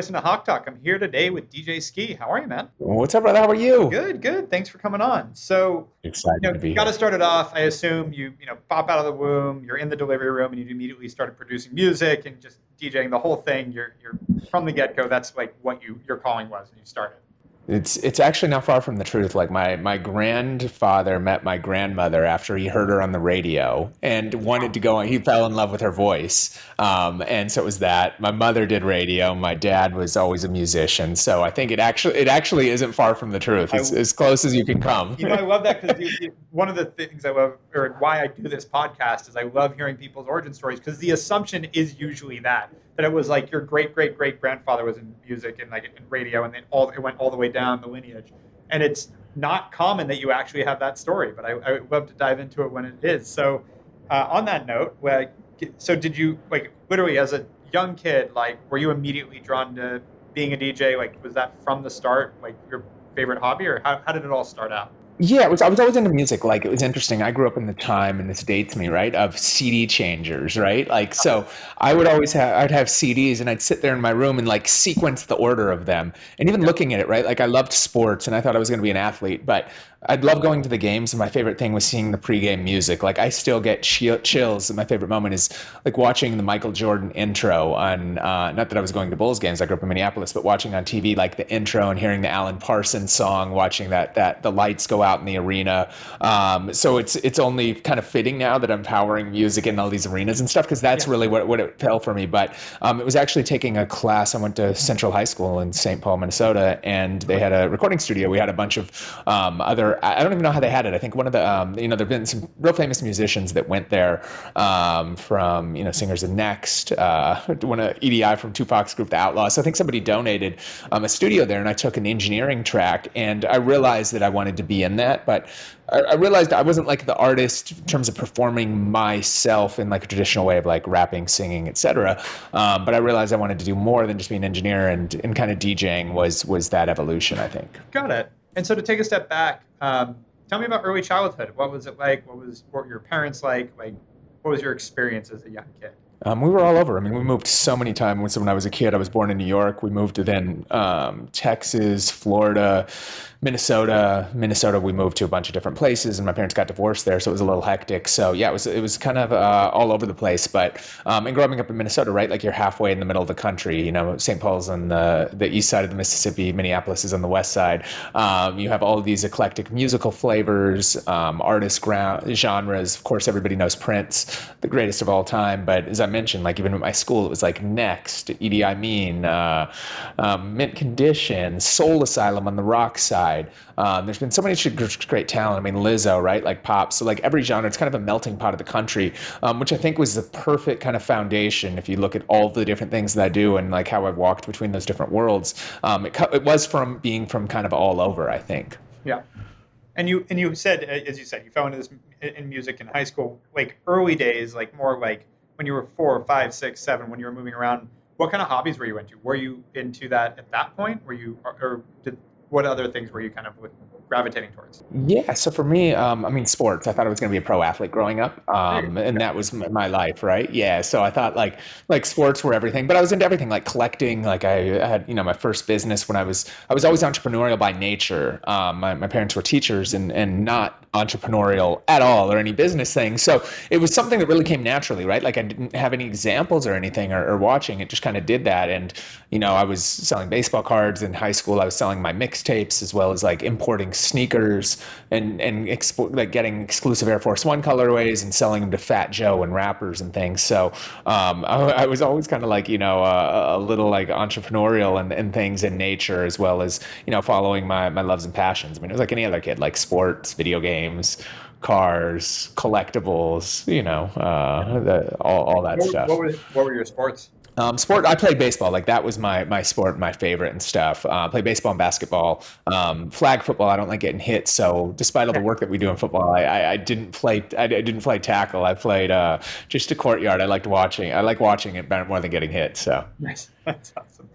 listen to Hawk Talk. I'm here today with DJ Skee. How are you, man? What's up, brother? How are you? Good, good. Thanks for coming on. So, Excited to be got to here. start it off. I assume you pop out of the womb, you're in the delivery room, and you immediately started producing music and just DJing the whole thing. You're from the get-go. That's like what your calling was when you started. It's actually not far from the truth. Like my grandfather met my grandmother after he heard her on the radio and wanted to go. He fell in love with her voice, and so it was that. My mother did radio. My dad was always a musician. So I think it actually isn't far from the truth. It's as close as you can come. I love that because one of the things I love, or why I do this podcast, is I love hearing people's origin stories because the assumption is usually that it was like your great great great grandfather was in music and like in radio, and then it went all the way down the lineage, and it's not common that you actually have that story. But I love to dive into it when it is. So, on that note, so did you like literally as a young kid, like were you immediately drawn to being a DJ? Like was that from the start like your favorite hobby, or how did it all start out? Yeah, I was always into music. Like it was interesting. I grew up in the time, and this dates me, right, of CD changers, right? Like so I'd have CDs and I'd sit there in my room and like sequence the order of them. And even looking at it, right? Like I loved sports and I thought I was going to be an athlete, but I'd love going to the games, and my favorite thing was seeing the pregame music. Like I still get chills. And my favorite moment is like watching the Michael Jordan intro on, not that I was going to Bulls games, I grew up in Minneapolis, but watching on TV, like the intro and hearing the Allan Parsons song, watching that the lights go out in the arena. So it's only kind of fitting now that I'm powering music in all these arenas and stuff, because that's really what it fell for me. But it was actually taking a class. I went to Central High School in St. Paul, Minnesota, and they had a recording studio. We had a bunch of other, I don't even know how they had it. I think one of the, there've been some real famous musicians that went there, from, Singers of Next, one of EDI from Tupac's group, The Outlaws. So I think somebody donated a studio there, and I took an engineering track, and I realized that I wanted to be in that, but I realized I wasn't like the artist in terms of performing myself in like a traditional way of like rapping, singing, etc. But I realized I wanted to do more than just be an engineer, and kind of DJing was that evolution, I think. Got it. And so to take a step back, tell me about early childhood. What was it like? What were your parents like? Like, what was your experience as a young kid? We were all over. I mean, we moved so many times. So when I was a kid, I was born in New York. We moved to then Texas, Florida, Minnesota. We moved to a bunch of different places, and my parents got divorced there, so it was a little hectic. So yeah, it was kind of all over the place. But and growing up in Minnesota, right, like you're halfway in the middle of the country. St. Paul's on the east side of the Mississippi, Minneapolis is on the west side. You have all of these eclectic musical flavors, artist genres. Of course, everybody knows Prince, the greatest of all time. But as I mentioned, like even at my school, it was like Next, EDI Mean, Mint Condition, Soul Asylum on the rock side. There's been so many great talent. I mean, Lizzo, right? Like pop. So like every genre, it's kind of a melting pot of the country, which I think was the perfect kind of foundation. If you look at all the different things that I do and like how I've walked between those different worlds, it was from being from kind of all over, I think. Yeah. And you said, as you said, you fell into this in music in high school, like early days, like more like when you were 4, 5, 6, 7, when you were moving around. What kind of hobbies were you into? Were you into that at that point? What other things were you kind of gravitating towards? Yeah, so for me, sports. I thought I was going to be a pro athlete growing up, and that was my life, right? Yeah, so I thought like sports were everything, but I was into everything, like collecting. Like I had, my first business when I was always entrepreneurial by nature. My parents were teachers and not entrepreneurial at all or any business thing. So it was something that really came naturally, right? Like I didn't have any examples or anything or watching. It just kind of did that. And, I was selling baseball cards in high school. I was selling my mixtapes as well as like importing sneakers and like getting exclusive Air Force One colorways and selling them to Fat Joe and rappers and things. So I was always kind of like, a little like entrepreneurial and things in nature, as well as, following my loves and passions. I mean, it was like any other kid, like sports, video games, cars, collectibles, all that stuff. What were your sports? Sport, I played baseball. Like that was my sport, my favorite and stuff. Played baseball and basketball. Flag football, I don't like getting hit. So despite all the work that we do in football, I didn't play tackle. I played just a courtyard. I like watching it more than getting hit. So nice. That's awesome.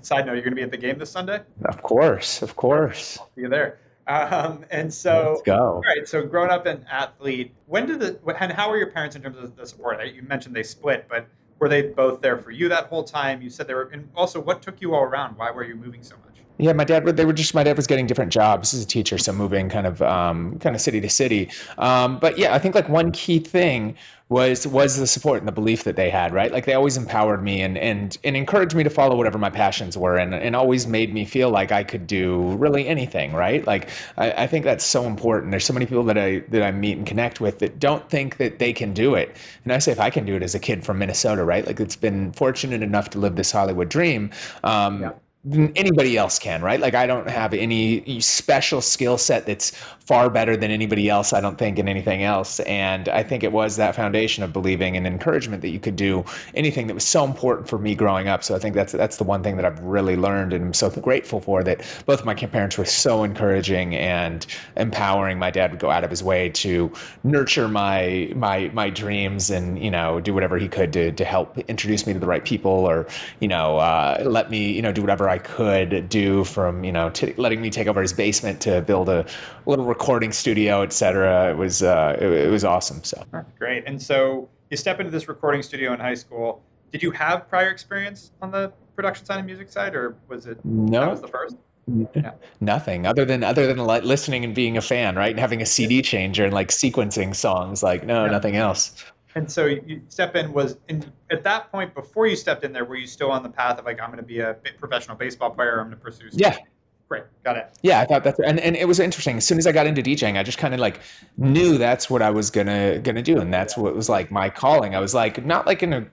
Side note, you're going to be at the game this Sunday? Of course. I'll see you there. And so, let's go. All right. So growing up an athlete, and how were your parents in terms of the support? You mentioned they split, but were they both there for you that whole time? You said they were, and also what took you all around? Why were you moving so much? Yeah, my dad was getting different jobs as a teacher, so moving kind of city to city. But yeah, I think like one key thing was the support and the belief that they had, right? Like they always empowered me and encouraged me to follow whatever my passions were, and always made me feel like I could do really anything, right? Like I think that's so important. There's so many people that I meet and connect with that don't think that they can do it. And I say, if I can do it as a kid from Minnesota, right? Like it's been fortunate enough to live this Hollywood dream. Yeah. Anybody else can, right? Like I don't have any special skill set that's far better than anybody else, I don't think, in anything else. And I think it was that foundation of believing and encouragement that you could do anything that was so important for me growing up. So I think that's the one thing that I've really learned and I'm so grateful for, that both of my parents were so encouraging and empowering. My dad would go out of his way to nurture my dreams and, do whatever he could to help introduce me to the right people, or, let me, do whatever I could do, from, letting me take over his basement to build a little recording studio, et cetera. It was awesome. So That's great. And so you step into this recording studio in high school. Did you have prior experience on the production side and music side, or was it that was the first? Yeah. Nothing other than like listening and being a fan, right? And having a CD changer and like sequencing songs, like nothing else. And so you step in, at that point, before you stepped in there, were you still on the path of like, I'm going to be a professional baseball player, I'm going to pursue sports? Yeah. Great. Got it. Yeah, I thought that's, and it was interesting. As soon as I got into DJing, I just kind of like knew that's what I was gonna do, and that's what was like my calling. I was like, not like in a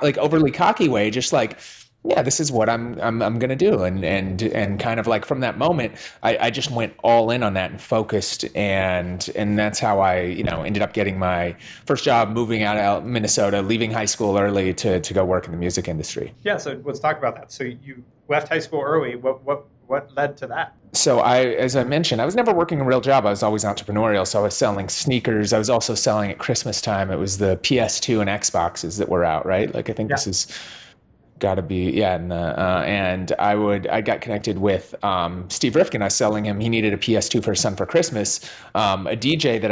like overly cocky way, just like, yeah, this is what I'm gonna do, and kind of like from that moment, I just went all in on that and focused, and that's how I ended up getting my first job, moving out of Minnesota, leaving high school early to go work in the music industry. Yeah, so let's talk about that. So you left high school early. What led to that? So as I mentioned, I was never working a real job. I was always entrepreneurial. So I was selling sneakers. I was also selling at Christmas time. It was the PS2 and Xboxes that were out, right? Like I think this is got to be, yeah. And I got connected with Steve Rifkind. I was selling him. He needed a PS2 for his son for Christmas. A DJ that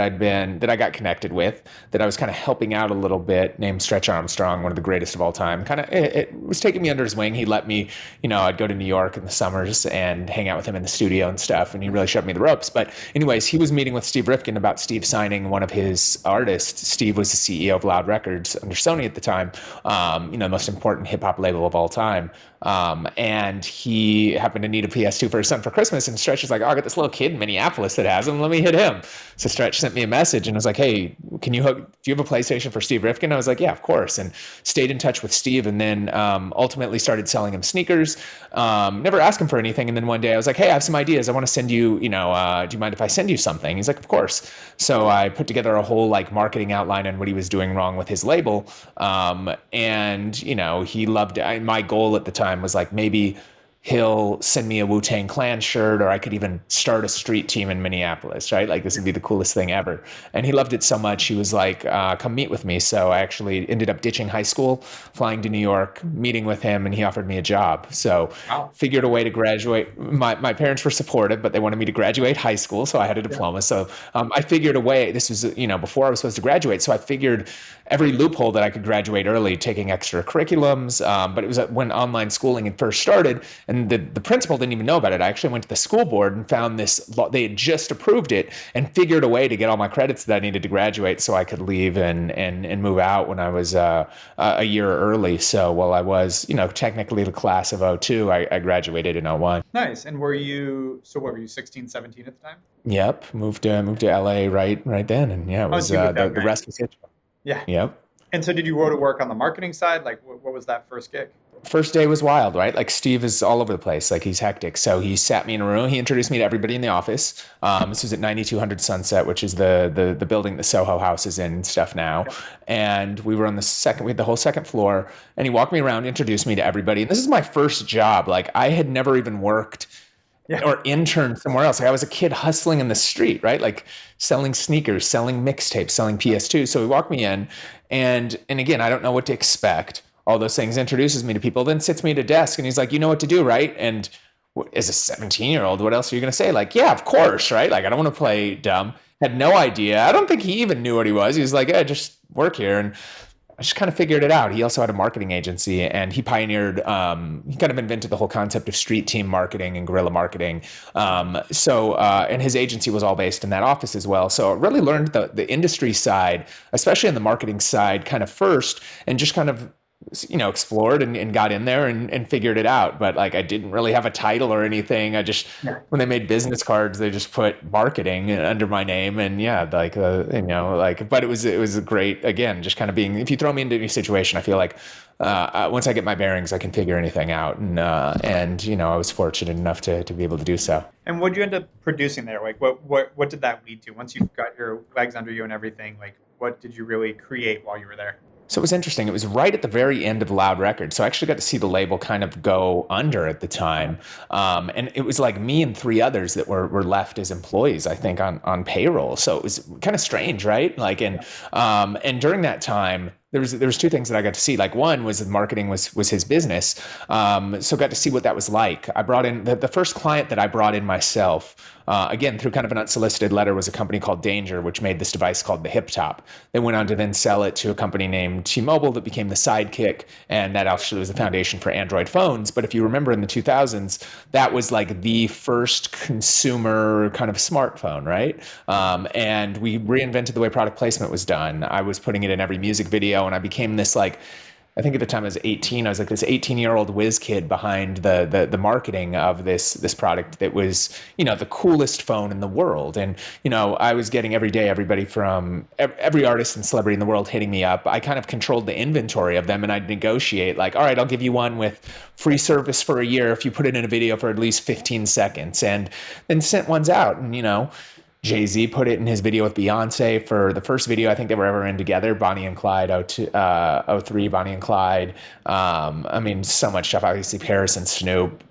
I got connected with, that I was kind of helping out a little bit, named Stretch Armstrong, one of the greatest of all time. Kind of, it was taking me under his wing. He let me, I'd go to New York in the summers and hang out with him in the studio and stuff. And he really showed me the ropes. But anyways, he was meeting with Steve Rifkind about Steve signing one of his artists. Steve was the CEO of Loud Records under Sony at the time. The most important hip hop label of all time. And he happened to need a PS2 for his son for Christmas. And Stretch was like, oh, I got this little kid in Minneapolis that has them. Let me hit him. So Stretch sent me a message and was like, hey, do you have a PlayStation for Steve Rifkind? I was like, yeah, of course. And stayed in touch with Steve, and then ultimately started selling him sneakers. Never asked him for anything. And then one day I was like, hey, I have some ideas. I want to send you, do you mind if I send you something? He's like, of course. So I put together a whole like marketing outline on what he was doing wrong with his label. And he loved it. My goal at the time was like, maybe he'll send me a Wu-Tang Clan shirt, or I could even start a street team in Minneapolis, right? Like this would be the coolest thing ever. And he loved it so much, he was like, come meet with me. So I actually ended up ditching high school, flying to New York, meeting with him, and he offered me a job. So figured a way to graduate. My parents were supportive, but they wanted me to graduate high school, so I had a diploma. So I figured a way, this was, before I was supposed to graduate, so I figured every loophole that I could graduate early, taking extra curriculums. But it was when online schooling had first started, and the principal didn't even know about it. I actually went to the school board and found this law. They had just approved it, and figured a way to get all my credits that I needed to graduate so I could leave and move out when I was a year early. So while I was, technically the class of '02, I graduated in '01. Nice. And were you 16, 17 at the time? Yep. Moved to LA right then. And yeah, it was the rest was history. Yeah. Yep. And so did you go to work on the marketing side? Like what was that first gig? First day was wild, right? Like Steve is all over the place. Like he's hectic. So he sat me in a room. He introduced me to everybody in the office. This was at 9200 Sunset, which is the building the Soho House is in and stuff now. Yeah. And we were on we had the whole second floor, and he walked me around, introduced me to everybody. And this is my first job. Like I had never even worked or interned somewhere else. Like I was a kid hustling in the street, right? Like selling sneakers, selling mixtapes, selling PS2. So he walked me in, and again, I don't know what to expect. All those things, introduces me to people, then sits me at a desk, and he's like, you know what to do, right? And as a 17-year-old, what else are you going to say? Like, yeah, of course, right? Like, I don't want to play dumb. Had no idea. I don't think he even knew what he was. He was like, yeah, just work here. And I just kind of figured it out. He also had a marketing agency, and he pioneered, he kind of invented the whole concept of street team marketing and guerrilla marketing. And his agency was all based in that office as well. So I really learned the industry side, especially on the marketing side, kind of first, and just kind of, explored and got in there and figured it out. But like, I didn't really have a title or anything. I just, when they made business cards, they just put marketing under my name. And yeah, like, but it was a great, again, just kind of being, if you throw me into any situation, I feel like, once I get my bearings, I can figure anything out. And I was fortunate enough to be able to do so. And what did you end up producing there? Like, what did that lead to? Once you've got your legs under you and everything, like, what did you really create while you were there? So it was interesting. It was right at the very end of Loud Records. So I actually got to see the label kind of go under at the time. And it was like me and three others that were left as employees, I think, on payroll. So it was kind of strange, right? Like, and during that time, there was two things that I got to see. Like, one was the marketing was his business. So got to see what that was like. I brought in the first client that I brought in myself, again, through kind of an unsolicited letter, was a company called Danger, which made this device called the Hip Top. They went on to then sell it to a company named T-Mobile that became the Sidekick. And that actually was the foundation for Android phones. But if you remember in the 2000s, that was like the first consumer kind of smartphone, right? And we reinvented the way product placement was done. I was putting it in every music video, and I became this, like, I think at the time I was 18. I was like this 18-year-old whiz kid behind the marketing of this product that was, the coolest phone in the world. And, I was getting every day everybody from every artist and celebrity in the world hitting me up. I kind of controlled the inventory of them, and I'd negotiate like, all right, I'll give you one with free service for a year if you put it in a video for at least 15 seconds, and then sent ones out. And, Jay-Z put it in his video with Beyonce for the first video I think they were ever in together, Bonnie and Clyde, 03, Bonnie and Clyde. So much stuff, obviously Paris and Snoop.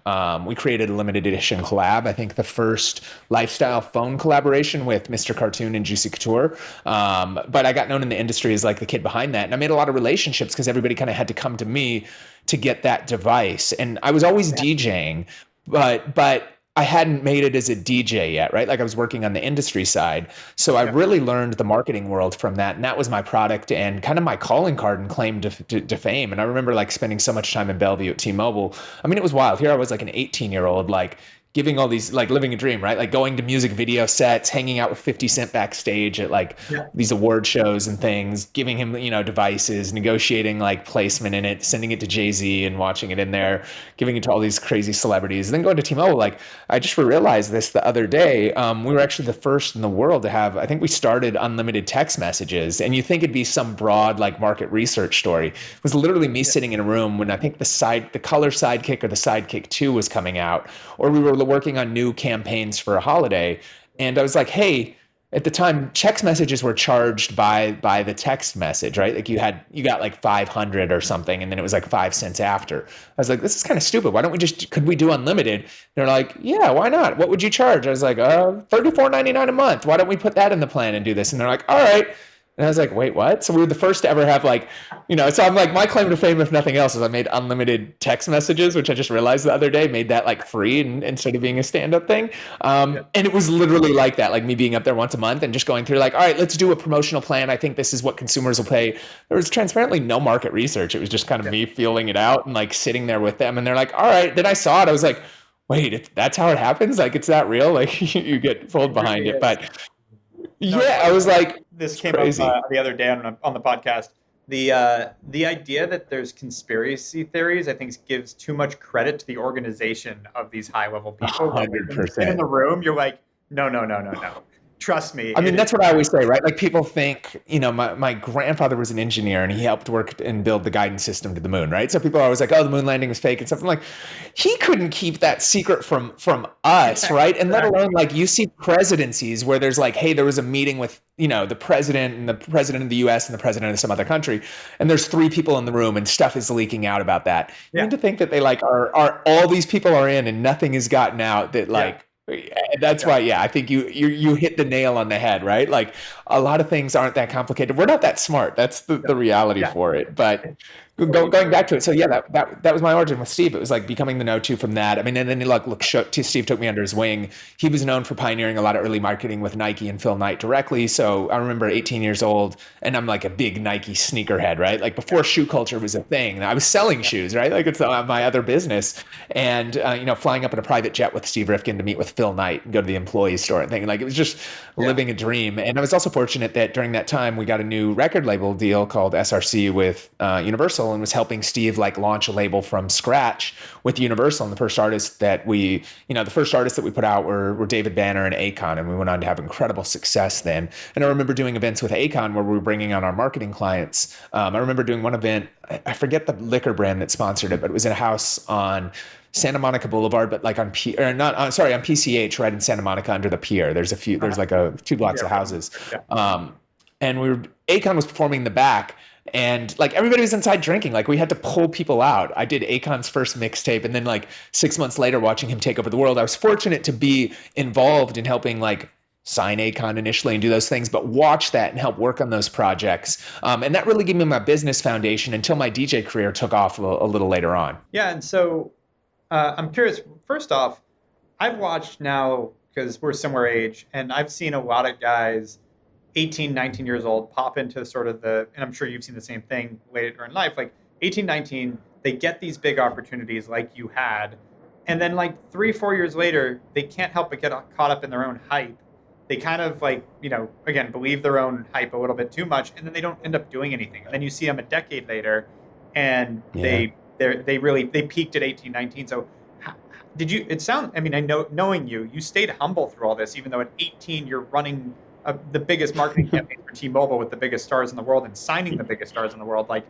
We created a limited edition collab, I think the first lifestyle phone collaboration with Mr. Cartoon and Juicy Couture. But I got known in the industry as like the kid behind that. And I made a lot of relationships because everybody kind of had to come to me to get that device. And I was always DJing, but I hadn't made it as a DJ yet, right? Like I was working on the industry side. So I really learned the marketing world from that. And that was my product and kind of my calling card and claim to fame. And I remember like spending so much time in Bellevue at T-Mobile. I mean, it was wild. Here I was like an 18-year-old, like giving all these, like living a dream, right? Like going to music video sets, hanging out with 50 Cent backstage at like these award shows and things, giving him, devices, negotiating like placement in it, sending it to Jay-Z and watching it in there, giving it to all these crazy celebrities. And then going to T-Mobile, like I just realized this the other day. We were actually the first in the world to have, I think we started unlimited text messages, and you think it'd be some broad like market research story. It was literally me sitting in a room when I think the color Sidekick or the Sidekick 2 was coming out, or we were working on new campaigns for a holiday. And I was like, hey, at the time, text messages were charged by the text message, right? Like you got like 500 or something, and then it was like 5 cents after. I was like, this is kind of stupid. Why don't could we do unlimited? They're like, yeah, why not? What would you charge? I was like, $34.99 a month. Why don't we put that in the plan and do this? And they're like, all right. And I was like, wait, what? So we were the first to ever have like, so I'm like, my claim to fame, if nothing else, is I made unlimited text messages, which I just realized the other day, made that like free instead of being a stand-up thing. And it was literally like that, like me being up there once a month and just going through like, all right, let's do a promotional plan. I think this is what consumers will pay. There was transparently no market research. It was just kind of me feeling it out and like sitting there with them. And they're like, all right. Then I saw it. I was like, wait, that's how it happens? Like, it's that real? Like you get pulled behind it. But I was like, this came up the other day on the podcast. The idea that there's conspiracy theories, I think, gives too much credit to the organization of these high level people. 100%. In the room, you're like, no. Trust me. I mean, that's what I always say, right? Like people think, my grandfather was an engineer and he helped work and build the guidance system to the moon, right? So people are always like, oh, the moon landing was fake and stuff. I'm like, he couldn't keep that secret from us, right? And let alone like you see presidencies where there's like, hey, there was a meeting with, the president of the US and the president of some other country. And there's 3 people in the room and stuff is leaking out about that. You need to think that they like are all these people are in and nothing has gotten out that like, that's why, I think you hit the nail on the head, right? Like a lot of things aren't that complicated. We're not that smart. That's the reality for it. But Going back to it, so yeah, that was my origin with Steve. It was like becoming the no-to from that. I mean, and then Steve took me under his wing. He was known for pioneering a lot of early marketing with Nike and Phil Knight directly. So I remember 18 years old, and I'm like a big Nike sneakerhead, right? Like before shoe culture was a thing, I was selling shoes, right? Like it's my other business, and flying up in a private jet with Steve Rifkind to meet with Phil Knight and go to the employee store and thing. Like it was just living a dream. And I was also fortunate that during that time we got a new record label deal called SRC with Universal, and was helping Steve like launch a label from scratch with Universal. And the first artists that we put out were David Banner and Akon, and we went on to have incredible success then. And I remember doing events with Akon where we were bringing on our marketing clients. I remember doing one event, I forget the liquor brand that sponsored it, but it was in a house on Santa Monica Boulevard, but like on PCH, right in Santa Monica under the pier. There's like 2 blocks of houses. And Akon was performing in the back, and like everybody was inside drinking. Like we had to pull people out. I did Akon's first mixtape, and then like 6 months later, watching him take over the world, I was fortunate to be involved in helping like sign Akon initially and do those things, but watch that and help work on those projects. And that really gave me my business foundation until my DJ career took off a little later on. Yeah, and so I'm curious. First off, I've watched now, because we're similar age, and I've seen a lot of guys 18, 19 years old pop into sort of and I'm sure you've seen the same thing later in life, like 18, 19, they get these big opportunities like you had. And then like 3-4 years later, they can't help but get caught up in their own hype. They kind of like, again, believe their own hype a little bit too much, and then they don't end up doing anything. And then you see them a decade later, and they peaked at 18, 19. So knowing you stayed humble through all this, even though at 18 you're running the biggest marketing campaign for T-Mobile with the biggest stars in the world and signing the biggest stars in the world. Like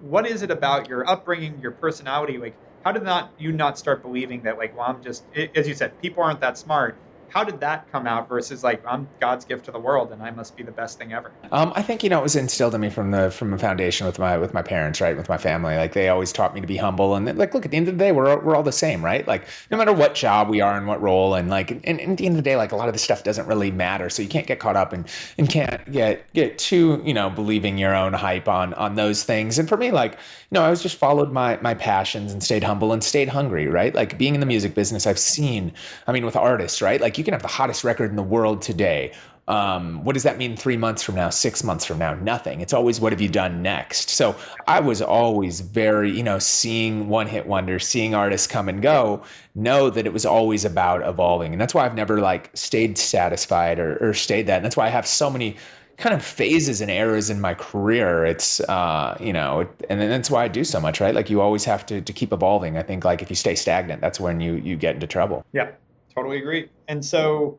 what is it about your upbringing, your personality? Like how did you not start believing that like, well, I'm just, as you said, people aren't that smart. How did that come out versus like, I'm God's gift to the world and I must be the best thing ever? I think, it was instilled in me from a foundation with my parents, right? With my family. Like they always taught me to be humble, and like, look, at the end of the day, we're all the same, right? Like no matter what job we are and what role, and like, and at the end of the day, like a lot of this stuff doesn't really matter. So you can't get caught up and can't get too, believing your own hype on those things. And for me, like, I was just followed my passions and stayed humble and stayed hungry, right? Like being in the music business, I've seen, with artists, right? Like you can have the hottest record in the world today. What does that mean 3 months from now, 6 months from now? Nothing. It's always, what have you done next? So I was always very, seeing one-hit wonders, seeing artists come and go, know that it was always about evolving. And that's why I've never like stayed satisfied or stayed that. And that's why I have so many kind of phases and eras in my career. It's, and then that's why I do so much, right? Like you always have to keep evolving. I think like if you stay stagnant, that's when you get into trouble. Yeah, totally agree. And so,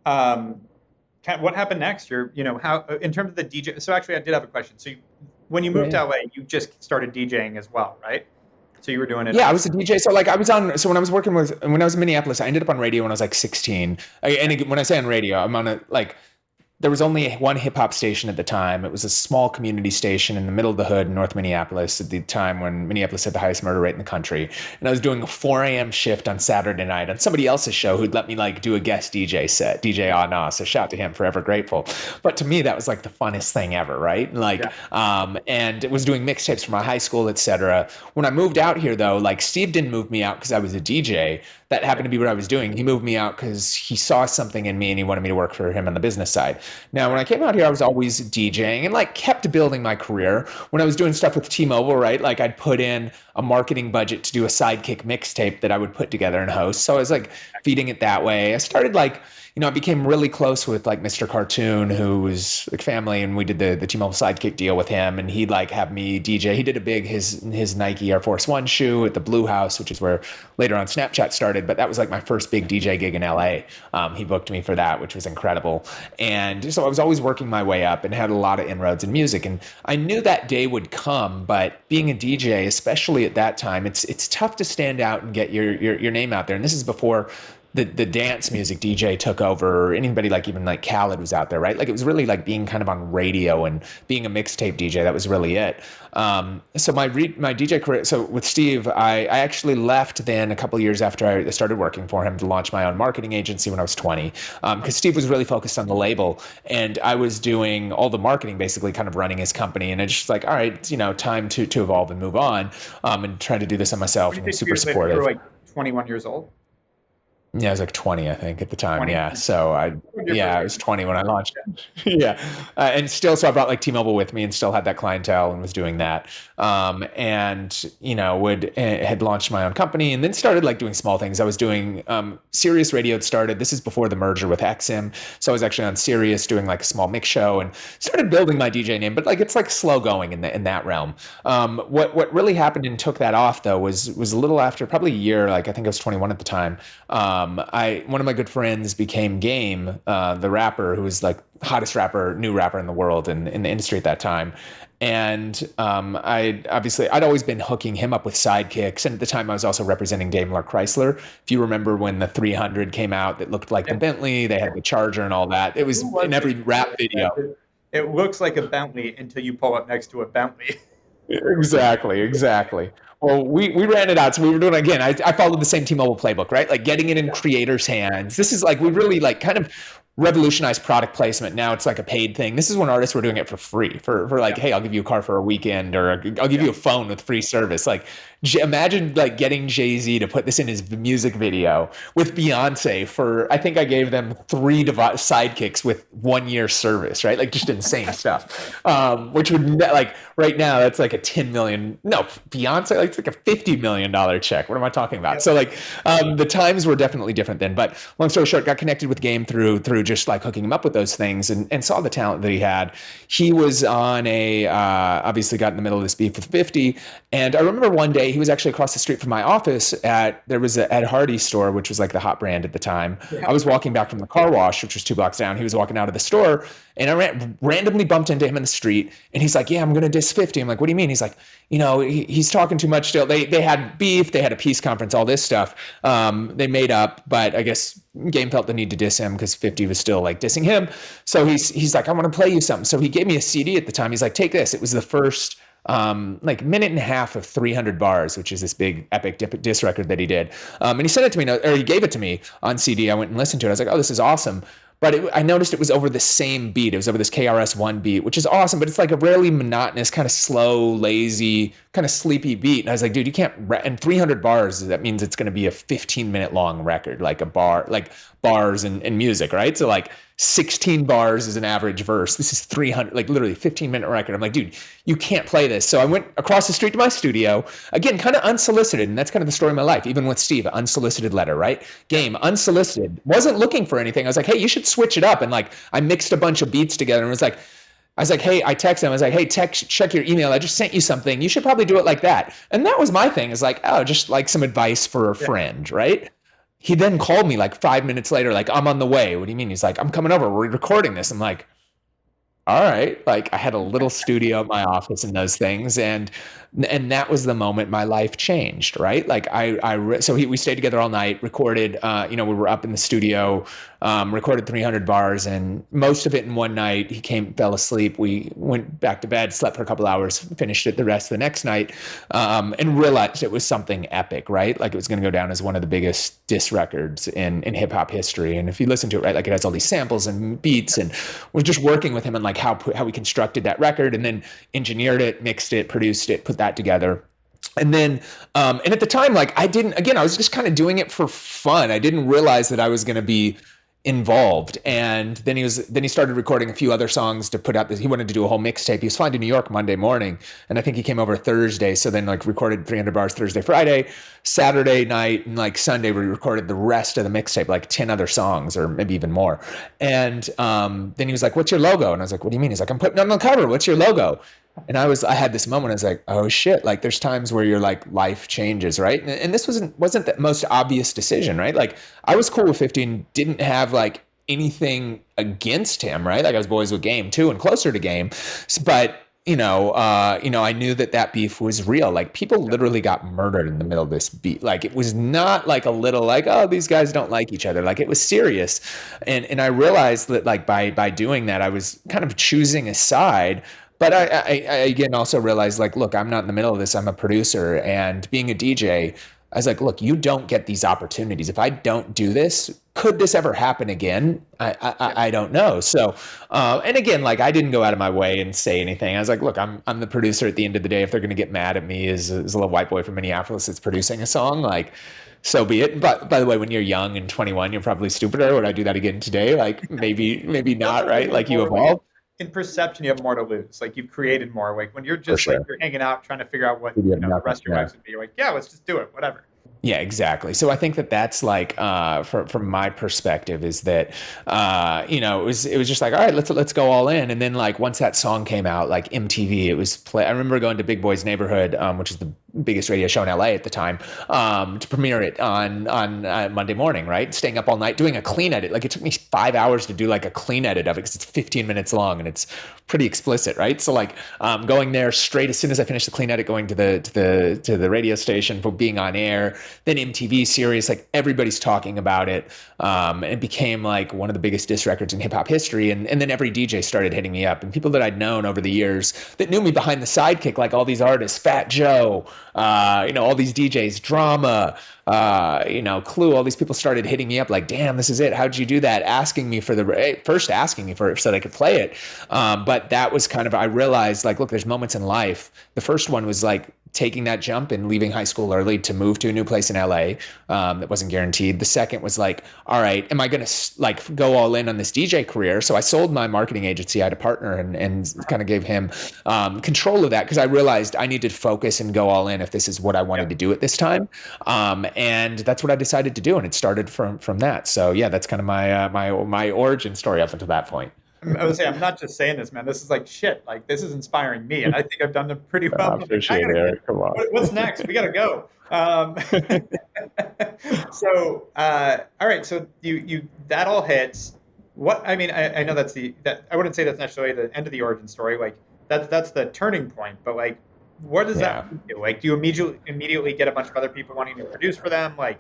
what happened next? How in terms of the DJ? So actually, I did have a question. So when you moved to LA, you just started DJing as well, right? So you were doing it. Yeah, I was a DJ. So like when I was in Minneapolis, I ended up on radio when I was like 16. And when I say on radio, I'm on there was only one hip hop station at the time. It was a small community station in the middle of the hood in North Minneapolis at the time when Minneapolis had the highest murder rate in the country. And I was doing a 4 a.m. shift on Saturday night on somebody else's show who'd let me like do a guest DJ set, DJ Ah Nah. So shout to him, forever grateful. But to me, that was like the funnest thing ever, right? Like, and it was doing mixtapes for my high school, etc. When I moved out here though, like Steve didn't move me out because I was a DJ. That happened to be what I was doing. He moved me out because he saw something in me and he wanted me to work for him on the business side. Now, when I came out here, I was always DJing and like kept building my career. When I was doing stuff with T-Mobile, right? Like I'd put in a marketing budget to do a sidekick mixtape that I would put together and host. So I was like feeding it that way. I started like, I became really close with like Mr. Cartoon, who was like family, and we did the T-Mobile sidekick deal with him, and he'd like have me DJ. He did his Nike Air Force One shoe at the Blue House, which is where later on Snapchat started, but that was like my first big DJ gig in LA. He booked me for that, which was incredible. And so I was always working my way up and had a lot of inroads in music, and I knew that day would come, but being a DJ, especially at that time, it's tough to stand out and get your name out there. And this is before the dance music DJ took over, or anybody like even like Khaled was out there, right? Like it was really like being kind of on radio and being a mixtape DJ. That was really it. So my DJ career. So with Steve, I actually left then a couple of years after I started working for him to launch my own marketing agency when I was 20. Because Steve was really focused on the label, and I was doing all the marketing, basically kind of running his company. And it's just like, all right, time to evolve and move on, and try to do this on myself. And super supportive. You were like 21 years old. Yeah, I was like 20, I think, at the time. 20. Yeah. So I was 20 when I launched. Yeah. And still, so I brought like T-Mobile with me and still had that clientele and was doing that. And, had launched my own company and then started like doing small things. I was doing Sirius Radio had started. This is before the merger with XM. So I was actually on Sirius doing like a small mix show and started building my DJ name, but like it's like slow going in that realm. What really happened and took that off though was a little after, probably a year, like I think I was 21 at the time. One of my good friends became Game, the rapper who was like hottest new rapper in the world and in the industry at that time. And I'd always been hooking him up with sidekicks. And at the time I was also representing Daimler Chrysler. If you remember when the 300 came out that looked like the Bentley, they had the Charger and all that. It was in every rap video. It looks like a Bentley until you pull up next to a Bentley. Exactly. Well, we ran it out. So we were doing, again, I followed the same T-Mobile playbook, right? Like getting it in creators' hands. This is like, we really like kind of revolutionized product placement. Now it's like a paid thing. This is when artists were doing it for free for like, hey, I'll give you a car for a weekend, or I'll give you a phone with free service. Like imagine like getting Jay-Z to put this in his music video with Beyonce for, I think I gave them 3 sidekicks with 1 year service, right? Like just insane stuff. Which would like right now that's like a Beyonce, like it's like a $50 million check. What am I talking about? So like the times were definitely different then, but long story short, got connected with Game through just like hooking him up with those things and saw the talent that he had. He was on obviously got in the middle of this beef with 50. And I remember one day he was actually across the street from my office there was an Ed Hardy store, which was like the hot brand at the time. Yeah. I was walking back from the car wash, which was 2 blocks down. He was walking out of the store and I randomly bumped into him in the street and he's like, yeah, I'm going to diss 50. I'm like, what do you mean? He's like, he's talking too much still. They had beef, they had a peace conference, all this stuff. They made up, but I guess Game felt the need to diss him because 50 was still like dissing him. So he's like, I want to play you something. So he gave me a CD at the time. He's like, take this. It was the first like minute and a half of 300 bars, which is this big epic diss record that he did. And he sent it to me, or he gave it to me on CD. I went and listened to it. I was like, oh, this is awesome. But I noticed it was over the same beat. It was over this KRS-One beat, which is awesome, but it's like a really monotonous, kind of slow, lazy, kind of sleepy beat. And I was like, dude, you can't, and 300 bars, that means it's going to be a 15-minute long record, like a bar, like bars and music, right? So like 16 bars is an average verse. This is 300, like literally 15-minute record. I'm like, dude, you can't play this. So I went across the street to my studio, again, kind of unsolicited. And that's kind of the story of my life, even with Steve, unsolicited letter, right? Game, unsolicited, wasn't looking for anything. I was like, hey, you should switch it up. And like, I mixed a bunch of beats together and I was like, hey, I texted him. I was like, hey, check your email. I just sent you something. You should probably do it like that. And that was my thing, is like, oh, just like some advice for a friend, right? He then called me like 5 minutes later, like, I'm on the way. What do you mean? He's like, I'm coming over. We're recording this. I'm like, all right. Like I had a little studio at my office and those things. And that was the moment my life changed, right? Like we stayed together all night, recorded, we were up in the studio, recorded 300 bars and most of it in one night. He fell asleep. We went back to bed, slept for a couple hours, finished it the rest of the next night, and realized it was something epic, right? Like it was going to go down as one of the biggest diss records in hip hop history. And if you listen to it, right, like it has all these samples and beats, and we're just working with him on like how we constructed that record and then engineered it, mixed it, produced it, put that together. And then, and at the time, like I was just kind of doing it for fun. I didn't realize that I was going to be involved. And then he started recording a few other songs to put out he wanted to do a whole mixtape. He was flying to New York Monday morning. And I think he came over Thursday. So then like recorded 300 bars Thursday, Friday, Saturday night, and like Sunday, we recorded the rest of the mixtape, like 10 other songs or maybe even more. And then he was like, what's your logo? And I was like, what do you mean? He's like, I'm putting it on the cover. What's your logo? And I had this moment. I was like, oh shit. Like there's times where your like life changes, right? And this wasn't the most obvious decision, right? Like I was cool with 50 and didn't have like anything against him, right? Like I was boys with Game too and closer to Game. But I knew that beef was real. Like people literally got murdered in the middle of this beef. Like it was not like a little like, oh, these guys don't like each other. Like it was serious. And I realized that like by doing that, I was kind of choosing a side. But I again also realized like, look, I'm not in the middle of this. I'm a producer, and being a DJ, I was like, look, you don't get these opportunities. If I don't do this, could this ever happen again? I don't know. So, and again, like I didn't go out of my way and say anything. I was like, look, I'm the producer at the end of the day. If they're going to get mad at me as a little white boy from Minneapolis that's producing a song, like, so be it. But by the way, when you're young and 21, you're probably stupider. Would I do that again today? Like maybe not, right? Like you evolve. In perception, you have more to lose. Like you've created more. Like when you're just sure. like you're hanging out trying to figure out what nothing, the rest of your life would be. You're like, yeah, let's just do it, whatever. Yeah, exactly. So I think that's like from my perspective is that it was just like, all right, let's go all in. And then like once that song came out, like MTV, it was play. I remember going to Big Boy's Neighborhood, which is the biggest radio show in LA at the time, to premiere it on Monday morning, right? Staying up all night doing a clean edit. Like it took me 5 hours to do like a clean edit of it because it's 15 minutes long and it's pretty explicit, right? So like going there straight as soon as I finished the clean edit, going to the radio station for being on air, then MTV series, like everybody's talking about it. It became like one of the biggest diss records in hip hop history. And then every DJ started hitting me up, and people that I'd known over the years that knew me behind the sidekick, like all these artists, Fat Joe, all these DJs, Drama, Clue, all these people started hitting me up like, damn, this is it. How'd you do that? Asking me for first asking me for it so that I could play it. But that was kind of, I realized like, look, there's moments in life. The first one was like taking that jump and leaving high school early to move to a new place in LA that wasn't guaranteed. The second was like, all right, am I going to like go all in on this DJ career? So I sold my marketing agency. I had a partner and kind of gave him control of that because I realized I needed to focus and go all in if this is what I wanted to do at this time. And that's what I decided to do. And it started from that. So yeah, that's kind of my origin story up until that point. I would say I'm not just saying this, man. This is like shit. Like this is inspiring me, and I think I've done them pretty well. Appreciate it, Eric. Come on. What's next? We gotta go. So, all right. So you that all hits. What I mean, I know that I wouldn't say that's necessarily the end of the origin story. Like that's the turning point. But like, what does that do? Like, do you immediately get a bunch of other people wanting to produce for them? Like,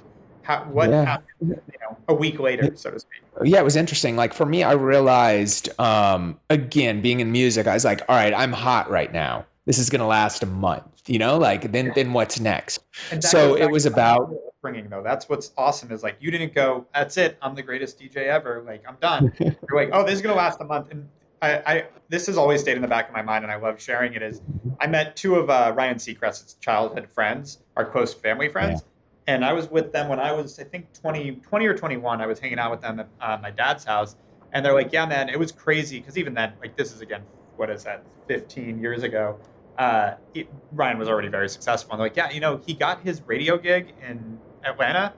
what happened? A week later, so to speak. Yeah, it was interesting. Like for me, I realized, again, being in music, I was like, all right, I'm hot right now. This is going to last a month, like then what's next? So it was about upbringing though. That's what's awesome is like, you didn't go, that's it. I'm the greatest DJ ever. Like I'm done. You're like, oh, this is going to last a month. And this has always stayed in the back of my mind, and I love sharing it. Is I met two of Ryan Seacrest's childhood friends, our close family friends. Yeah. And I was with them when I was, I think, 20 or 21. I was hanging out with them at my dad's house. And they're like, yeah, man, it was crazy. Because even then, like, this is, again, what is that, 15 years ago. Ryan was already very successful. And they're like, yeah, he got his radio gig in Atlanta.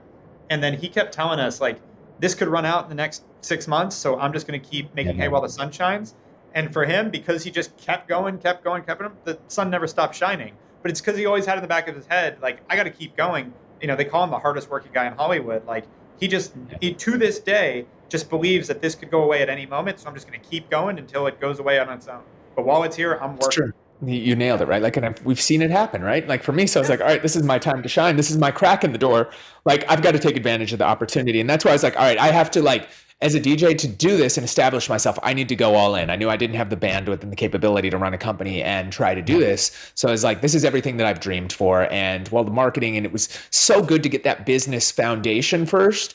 And then he kept telling us, like, this could run out in the next 6 months. So I'm just going to keep making hay while the sun shines. And for him, because he just kept going, the sun never stopped shining. But it's because he always had in the back of his head, like, I got to keep going. They call him the hardest working guy in Hollywood. Like he to this day just believes that this could go away at any moment. So I'm just going to keep going until it goes away on its own. But while it's here, I'm working. True. You nailed it, right? Like, and we've seen it happen, right? Like for me, so I was like, all right, this is my time to shine. This is my crack in the door. Like I've got to take advantage of the opportunity. And that's why I was like, all right, I have to like, as a DJ to do this and establish myself, I need to go all in. I knew I didn't have the bandwidth and the capability to run a company and try to do this. So I was like, this is everything that I've dreamed for. And the marketing, and it was so good to get that business foundation first.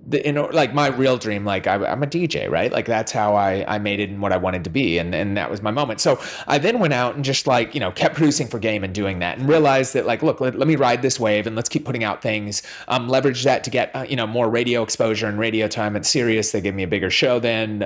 Like my real dream, like I'm a DJ, right? Like that's how I made it and what I wanted to be. And that was my moment. So I then went out and just like, kept producing for Game and doing that and realized that like, look, let me ride this wave and let's keep putting out things, leverage that to get, more radio exposure and radio time at Sirius. They gave me a bigger show then,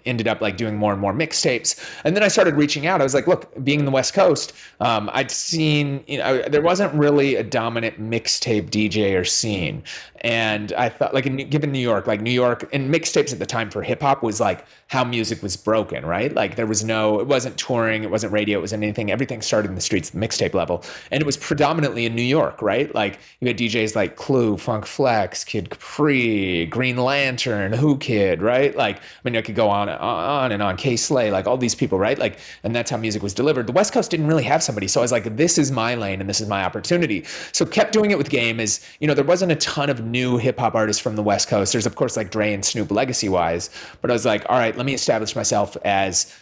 ended up like doing more and more mixtapes. And then I started reaching out. I was like, look, being in the West Coast, I'd seen, there wasn't really a dominant mixtape DJ or scene. And I thought like in New given New York, like New York and mixtapes at the time for hip hop was like how music was broken, right? Like there was it wasn't touring, it wasn't radio, it wasn't anything. Everything started in the streets, the mixtape level. And it was predominantly in New York, right? Like you had DJs like Clue, Funk Flex, Kid Capri, Green Lantern, Who Kid, right? Like, I mean, I could go on and on, K-Slay, like all these people, right? Like, and that's how music was delivered. The West Coast didn't really have somebody. So I was like, this is my lane and this is my opportunity. So kept doing it with Game. Is, you know, there wasn't a ton of new hip hop artists from the West Coast. There's of course like Dre and Snoop legacy wise, but I was like, all right, let me establish myself as,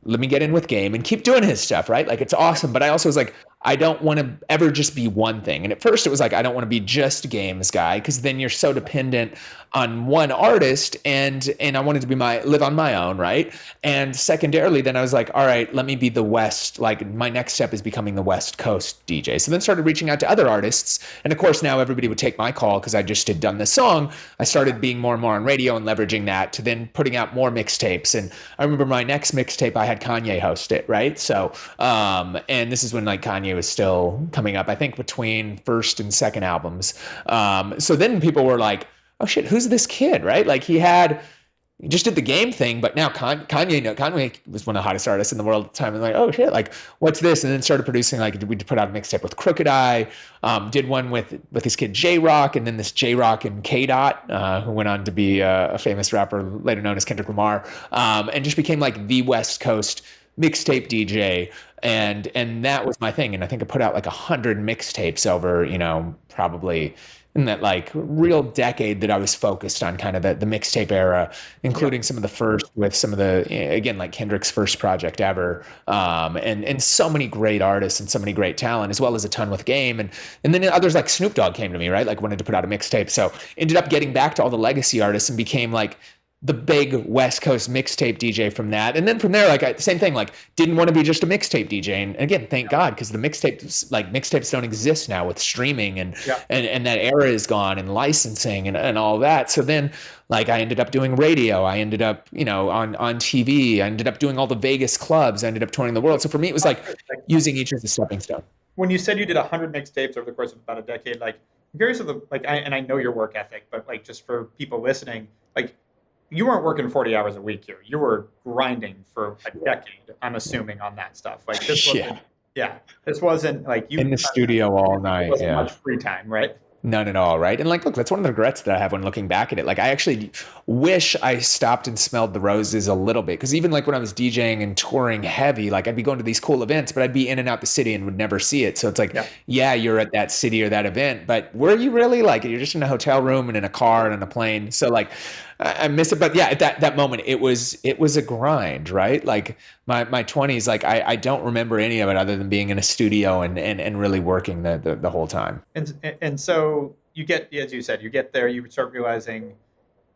let me get in with Game and keep doing his stuff, right? Like it's awesome. But I also was like, I don't want to ever just be one thing. And at first it was like, I don't want to be just Game's guy, because then you're so dependent on one artist, and I wanted to be live on my own, right? And secondarily, then I was like, all right, let me be the West, like my next step is becoming the West Coast DJ. So then started reaching out to other artists. And of course, now everybody would take my call because I just had done this song. I started being more and more on radio and leveraging that to then putting out more mixtapes. And I remember my next mixtape, I had Kanye host it, right? So, and this is when like Kanye was still coming up, I think between first and second albums. So then people were like, oh shit, who's this kid, right? Like he just did the Game thing, but now Kanye was one of the hottest artists in the world at the time. And like, oh shit, like what's this? And then started producing, like we put out a mixtape with Crooked Eye, did one with his kid J-Rock, and then this J-Rock and K-Dot, who went on to be a famous rapper later known as Kendrick Lamar, and just became like the West Coast mixtape DJ. And that was my thing. And I think I put out like 100 mixtapes over, you know, probably in that like real decade that I was focused on kind of the mixtape era, including some of the first with some of the, again, like Kendrick's first project ever. And so many great artists and so many great talent, as well as a ton with Game. And then others like Snoop Dogg came to me, right? Like wanted to put out a mixtape. So ended up getting back to all the legacy artists and became like the big West Coast mixtape DJ from that. And then from there, like same thing, like didn't want to be just a mixtape DJ. And again, thank God, because the mixtapes don't exist now with streaming and that era is gone, and licensing and all that. So then like I ended up doing radio. I ended up, you know, on TV. I ended up doing all the Vegas clubs. I ended up touring the world. So for me, it was like using each as a stepping stone. When you said you did 100 mixtapes over the course of about a decade, like I'm curious of the, like, I know your work ethic, but like just for people listening, like, you weren't working 40 hours a week here. You were grinding for a decade, I'm assuming, on that stuff. Like this wasn't, this wasn't like you in the studio all night. It wasn't much free time, right? None at all, right? And like, look, that's one of the regrets that I have when looking back at it. Like, I actually wish I stopped and smelled the roses a little bit. Because even like when I was DJing and touring heavy, like I'd be going to these cool events, but I'd be in and out the city and would never see it. So it's like, yeah, you're at that city or that event, but were you really? Like, you're just in a hotel room and in a car and on a plane. So like, I miss it. But yeah, at that moment, it was a grind, right? Like my 20s, like I don't remember any of it other than being in a studio and really working the whole time. And so you get, as you said, you get there, you start realizing,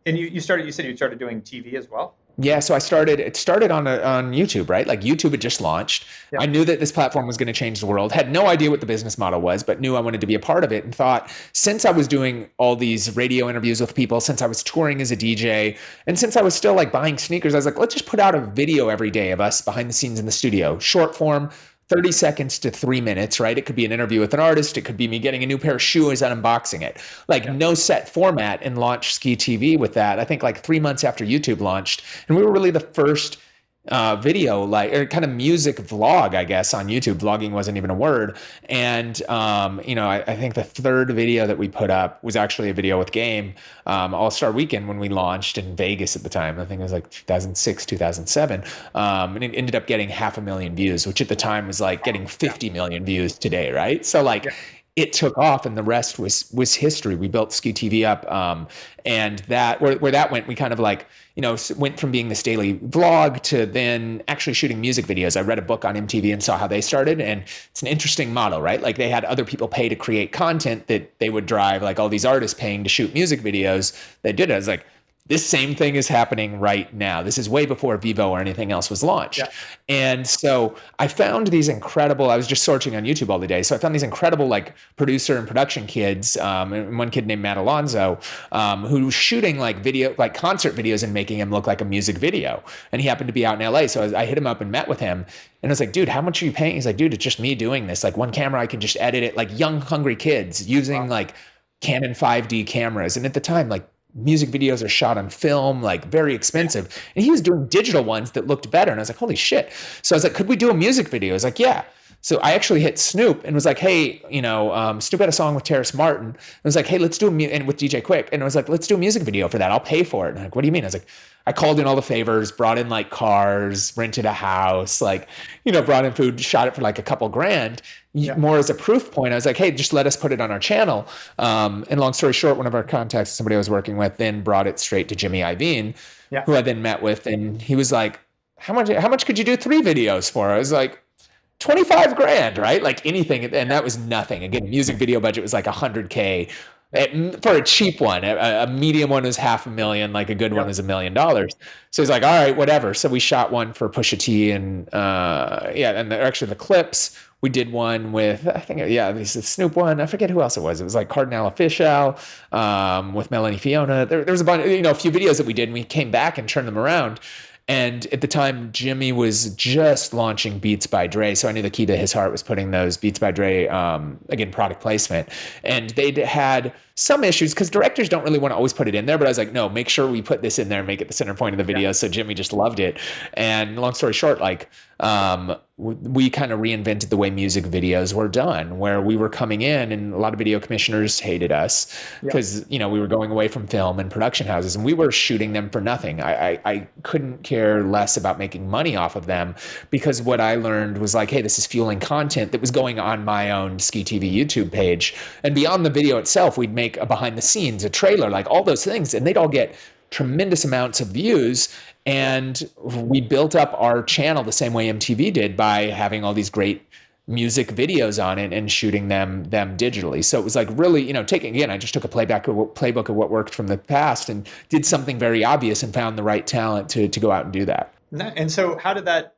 and you said you started doing TV as well. Yeah, so it started on YouTube, right? Like YouTube had just launched. Yeah. I knew that this platform was going to change the world. Had no idea what the business model was, but knew I wanted to be a part of it, and thought, since I was doing all these radio interviews with people, since I was touring as a DJ, and since I was still like buying sneakers, I was like, let's just put out a video every day of us behind the scenes in the studio, short form, 30 seconds to 3 minutes, right? It could be an interview with an artist. It could be me getting a new pair of shoes and unboxing it. Like no set format, and launched Skee TV with that. I think like 3 months after YouTube launched. And we were really the first video, like, or kind of music vlog, I guess, on YouTube. Vlogging wasn't even a word. And, you know, I think the third video that we put up was actually a video with Game, All-Star Weekend, when we launched in Vegas at the time. I think it was like 2006, 2007. And it ended up getting 500,000 views, which at the time was like getting 50 million views today, right? So like, it took off, and the rest was history. We built Skee TV up, and that where that went, we kind of like, you know, went from being this daily vlog to then actually shooting music videos. I read a book on MTV and saw how they started, and it's an interesting model, right? Like they had other people pay to create content that they would drive, like all these artists paying to shoot music videos. They did it. I was like, this same thing is happening right now. This is way before Vivo or anything else was launched. Yeah. And so I found these incredible, I was just searching on YouTube all the day. So I found these incredible like producer and production kids. And one kid named Matt Alonzo, who was shooting like video, like concert videos and making them look like a music video. And he happened to be out in LA. So I hit him up and met with him. And I was like, dude, how much are you paying? He's like, dude, it's just me doing this. Like one camera, I can just edit it. Like young, hungry kids using like Canon 5D cameras. And at the time, like, music videos are shot on film, like very expensive. And he was doing digital ones that looked better. And I was like, holy shit. So I was like, could we do a music video? I was like, yeah. So I actually hit Snoop and was like, hey, Snoop had a song with Terrace Martin. And was like, hey, let's do and with DJ Quick. And I was like, let's do a music video for that. I'll pay for it. And I'm like, what do you mean? I was like, I called in all the favors, brought in like cars, rented a house, like, brought in food, shot it for like a couple grand, more as a proof point. I was like, hey, just let us put it on our channel. And long story short, one of our contacts, somebody I was working with, then brought it straight to Jimmy Iovine, who I then met with. And he was like, how much could you do 3 videos for? I was like, 25 grand, right? Like anything. And that was nothing. Again, music video budget was like $100K. For a cheap one. A medium one was $500,000, like a good one was $1 million. So he's like, all right, whatever. So we shot one for Pusha T and actually the clips. We did one with, I think, this is Snoop one. I forget who else it was. It was like Cardinal Official with Melanie Fiona. There was a bunch, a few videos that we did, and we came back and turned them around. And at the time, Jimmy was just launching Beats by Dre. So I knew the key to his heart was putting those Beats by Dre, again, product placement. And they'd had some issues because directors don't really want to always put it in there. But I was like, no, make sure we put this in there and make it the center point of the video. So Jimmy just loved it. And long story short, we kind of reinvented the way music videos were done, where we were coming in and a lot of video commissioners hated us because, we were going away from film and production houses and we were shooting them for nothing. I couldn't care less about making money off of them because what I learned was like, hey, this is fueling content that was going on my own Skee TV YouTube page. And beyond the video itself, we'd make a behind the scenes, a trailer, like all those things, and they'd all get tremendous amounts of views. And we built up our channel the same way MTV did by having all these great music videos on it and shooting them digitally. So it was like really, I just took a playbook of what worked from the past and did something very obvious and found the right talent to go out and do that. And so how did that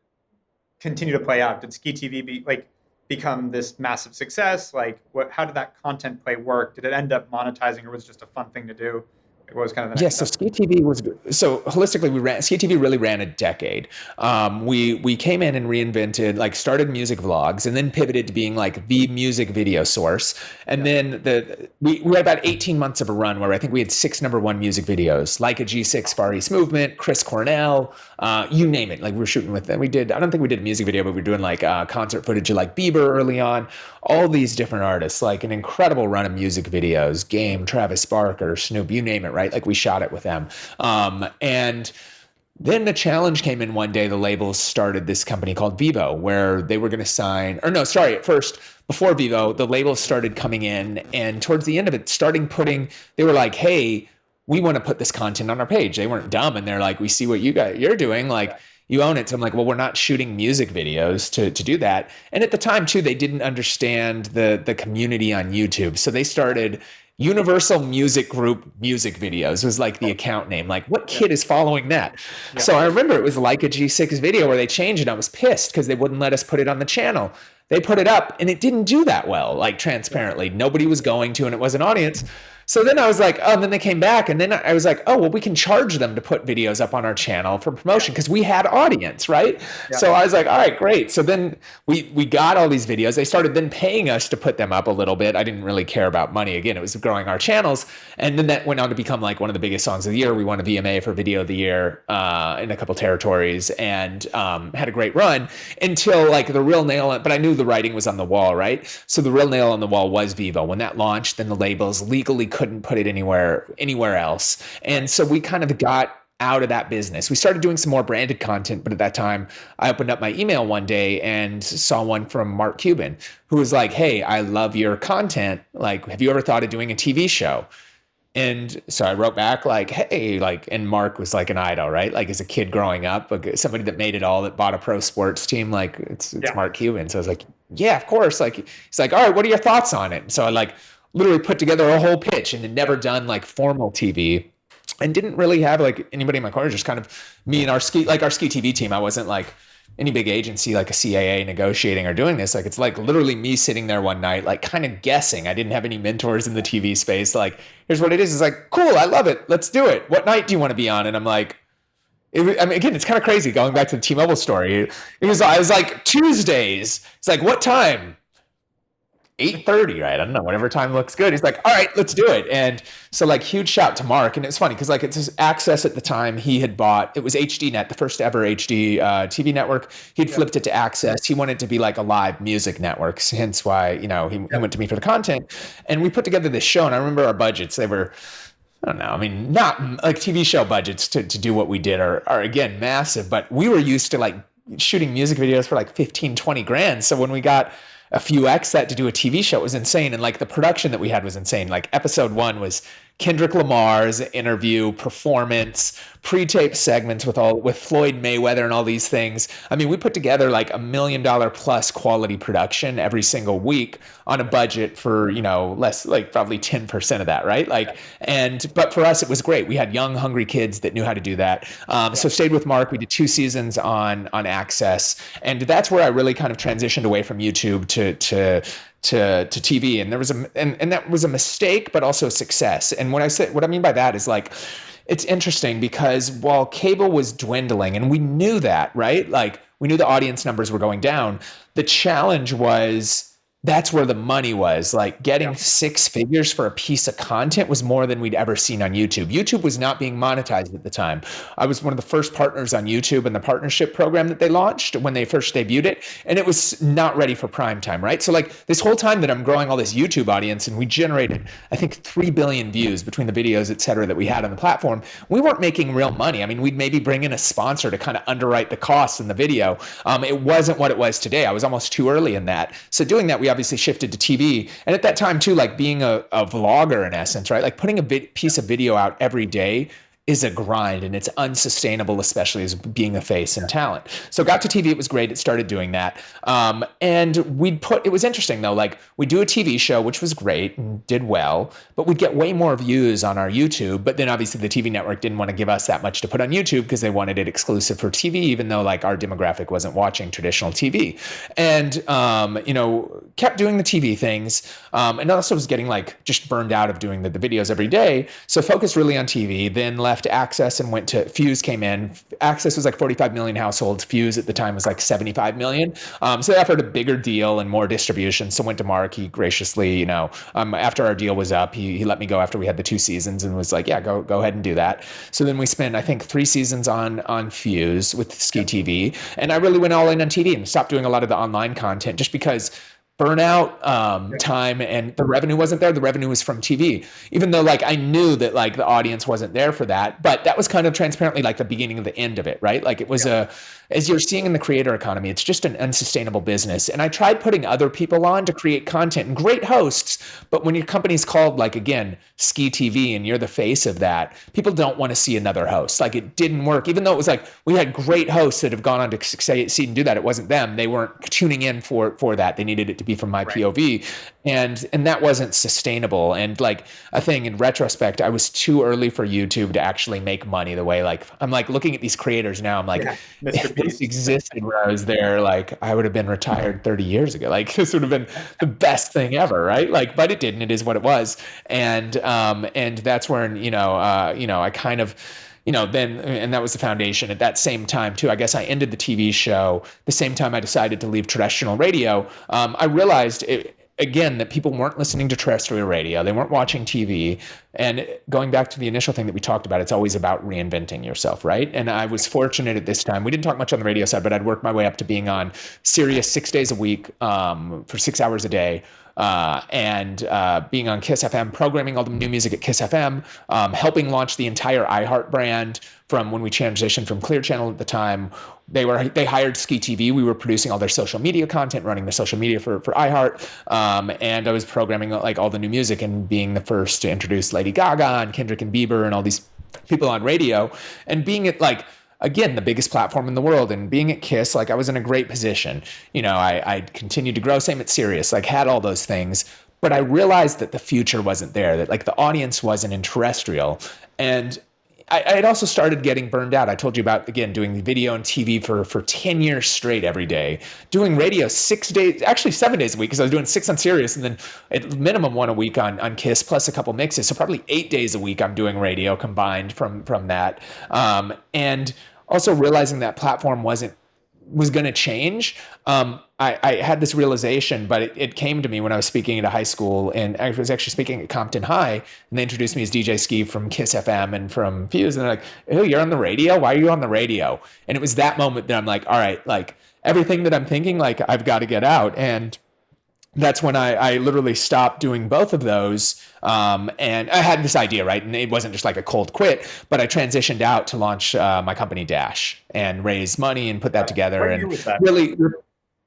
continue to play out? Did Skee TV become this massive success? How did that content play work? Did it end up monetizing, or was it just a fun thing to do? What was kind of the next so Skee TV holistically Skee TV really ran a decade. We came in and reinvented, started music vlogs and then pivoted to being like the music video source. And then we had about 18 months of a run where I think we had 6 #1 music videos, like a G6 Far East Movement, Chris Cornell, you name it. Like we were shooting with them. I don't think we did a music video, but we were doing concert footage of Bieber early on, all these different artists, like an incredible run of music videos, Game, Travis Barker, Snoop, you name it. Right? Like we shot it with them. And then the challenge came in one day. The labels started this company called Vivo where they were going to sign, first, before Vivo, the labels started coming in and towards the end of it, they were like, hey, we want to put this content on our page. They weren't dumb. And they're like, we see what you're doing. You own it. So I'm like, well, we're not shooting music videos to do that. And at the time too, they didn't understand the community on YouTube. So they started Universal Music Group music videos was like the account name. Like, what kid is following that? Yeah. So I remember it was like a G6 video where they changed it. I was pissed because they wouldn't let us put it on the channel. They put it up and it didn't do that well, transparently. Nobody was going to, and it was an audience. So then I was like, and then they came back and then I was like, well, we can charge them to put videos up on our channel for promotion because we had audience, right? Yeah. So I was like, all right, great. So then we got all these videos. They started then paying us to put them up a little bit. I didn't really care about money. Again, it was growing our channels. And then that went on to become one of the biggest songs of the year. We won a VMA for Video of the Year in a couple territories and had a great run until the real nail, but I knew the writing was on the wall, right? So the real nail on the wall was Vivo. When that launched, then the labels legally couldn't put it anywhere else. And so we kind of got out of that business. We started doing some more branded content, but at that time I opened up my email one day and saw one from Mark Cuban who was like, hey, I love your content. Have you ever thought of doing a TV show? And so I wrote back hey, and Mark was an idol, right? As a kid growing up, somebody that made it all, that bought a pro sports team, it's Mark Cuban. So I was like, yeah, of course. He's like, all right, what are your thoughts on it? And so I literally put together a whole pitch and had never done formal TV and didn't really have anybody in my corner, just kind of me and our Skee TV team. I wasn't any big agency a CAA negotiating or doing this. It's literally me sitting there one night, kind of guessing. I didn't have any mentors in the TV space. Here's what it is. It's cool. I love it. Let's do it. What night do you want to be on? And I'm again, it's kind of crazy going back to the T-Mobile story. I was Tuesdays. It's what time? 8:30, right? I don't know, whatever time looks good. He's like, all right, let's do it. And so like huge shout to Mark. And it's funny because like it's his Access at the time he had bought, it was HDNet, the first ever HD TV network. He'd flipped it to Access. He wanted to be like a live music network, hence why, you know, he went to me for the content. And we put together this show. And I remember our budgets, they were, I don't know. I mean, not like TV show budgets to do what we did are again massive, but we were used to like shooting music videos for like 15, 20 grand. So when we got a few X that to do a TV show, it was insane. And like the production that we had was insane. Like episode 1 was Kendrick Lamar's interview, performance, pre-tape segments with Floyd Mayweather and all these things. I mean, we put together like $1 million plus quality production every single week on a budget for, you know, less, like probably 10% of that, right? Like, but for us, it was great. We had young, hungry kids that knew how to do that. So stayed with Mark. We did 2 seasons on Access. And that's where I really kind of transitioned away from YouTube to TV, and there was and that was a mistake, but also a success. And what I mean by that is like, it's interesting because while cable was dwindling, and we knew that, right? Like we knew the audience numbers were going down. The challenge was that's where the money was. Like getting 6 figures for a piece of content was more than we'd ever seen on YouTube. YouTube was not being monetized at the time. I was one of the first partners on YouTube in the partnership program that they launched when they first debuted it, and it was not ready for prime time, right? So like this whole time that I'm growing all this YouTube audience, and we generated, I think, 3 billion views between the videos, et cetera, that we had on the platform, we weren't making real money. I mean, we'd maybe bring in a sponsor to kind of underwrite the costs in the video. It wasn't what it was today. I was almost too early in that. So doing that, we obviously shifted to TV. And at that time too, like being a vlogger in essence, right? Like putting a piece of video out every day is a grind, and it's unsustainable, especially as being a face and talent. So got to TV, it was great. It started doing that. And it was interesting though, like we'd do a TV show, which was great and did well, but we'd get way more views on our YouTube. But then obviously the TV network didn't want to give us that much to put on YouTube because they wanted it exclusive for TV, even though like our demographic wasn't watching traditional TV. And, you know, kept doing the TV things. And also was getting like just burned out of doing the videos every day. So focused really on TV, then left Access and went to Fuse. Came in. Access was like 45 million households. Fuse at the time was like 75 million. So they offered a bigger deal and more distribution. So went to Mark. He graciously, you know, after our deal was up, he let me go after we had the 2 seasons and was like, yeah, go ahead and do that. So then we spent, I think, 3 seasons on Fuse with Skee TV, and I really went all in on TV and stopped doing a lot of the online content just because burnout, time, and the revenue wasn't there. The revenue was from TV, even though like I knew that like the audience wasn't there for that, but that was kind of transparently like the beginning of the end of it, right? Like it was as you're seeing in the creator economy, it's just an unsustainable business. And I tried putting other people on to create content and great hosts, but when your company's called like, again, Skee TV, and you're the face of that, people don't want to see another host. Like it didn't work, even though it was like, we had great hosts that have gone on to succeed and do that. It wasn't them. They weren't tuning in for that. They needed it to be from my POV. And that wasn't sustainable. And like a thing in retrospect, I was too early for YouTube to actually make money the way, like, I'm like looking at these creators now, I'm like, if this existed when I was there, like I would have been retired 30 years ago. Like this would have been the best thing ever. Right. Like, but it didn't, it is what it was. And that's where, I kind of, then, and that was the foundation at that same time too. I guess I ended the TV show the same time I decided to leave terrestrial radio. I realized again, that people weren't listening to terrestrial radio. They weren't watching TV. And going back to the initial thing that we talked about, it's always about reinventing yourself, right? And I was fortunate at this time. We didn't talk much on the radio side, but I'd worked my way up to being on Sirius 6 days a week for 6 hours a day. And being on Kiss FM, programming all the new music at Kiss FM, helping launch the entire iHeart brand from when we transitioned from Clear Channel at the time. They hired Skee TV. We were producing all their social media content, running their social media for iHeart. And I was programming like all the new music and being the first to introduce Lady Gaga and Kendrick and Bieber and all these people on radio, and being at like, again, the biggest platform in the world, and being at Kiss, like I was in a great position. I continued to grow, same at Sirius, like had all those things, but I realized that the future wasn't there, that like the audience wasn't in terrestrial. And I had also started getting burned out. I told you about, again, doing video and TV for 10 years straight every day, doing radio 6 days, actually 7 days a week, because I was doing 6 on Sirius and then at minimum 1 a week on Kiss, plus a couple mixes. So probably 8 days a week I'm doing radio combined from that. And also realizing that platform wasn't was going to change, I had this realization, but it came to me when I was speaking at a high school, and I was actually speaking at Compton High, and they introduced me as DJ Skee from Kiss FM and from Fuse, and they're like, "Oh, you're on the radio? Why are you on the radio?" And it was that moment that I'm like, all right, like everything that I'm thinking, like I've got to get out. And that's when I literally stopped doing both of those. And I had this idea, right? And it wasn't just like a cold quit, but I transitioned out to launch my company Dash and raise money and put that together. What and year was that? Really,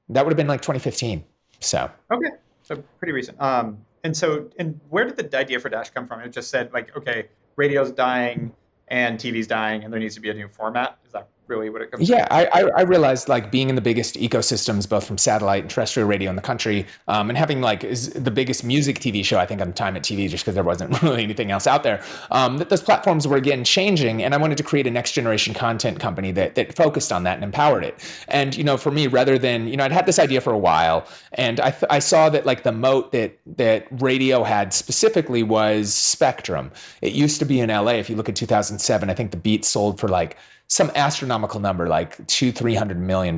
that would have been like 2015. So okay, so pretty recent. And where did the idea for Dash come from? It just said like, okay, radio's dying and TV's dying, and there needs to be a new format. Is that really what it comes Yeah, I realized like being in the biggest ecosystems, both from satellite and terrestrial radio in the country, and having like is the biggest music TV show, I think, on time at TV, just because there wasn't really anything else out there, that those platforms were again changing. And I wanted to create a next generation content company that focused on that and empowered it. And, for me, rather than, I'd had this idea for a while, and I saw that like the moat that radio had specifically was spectrum. It used to be in LA. If you look at 2007, I think the beat sold for like some astronomical number, like $200-300 million.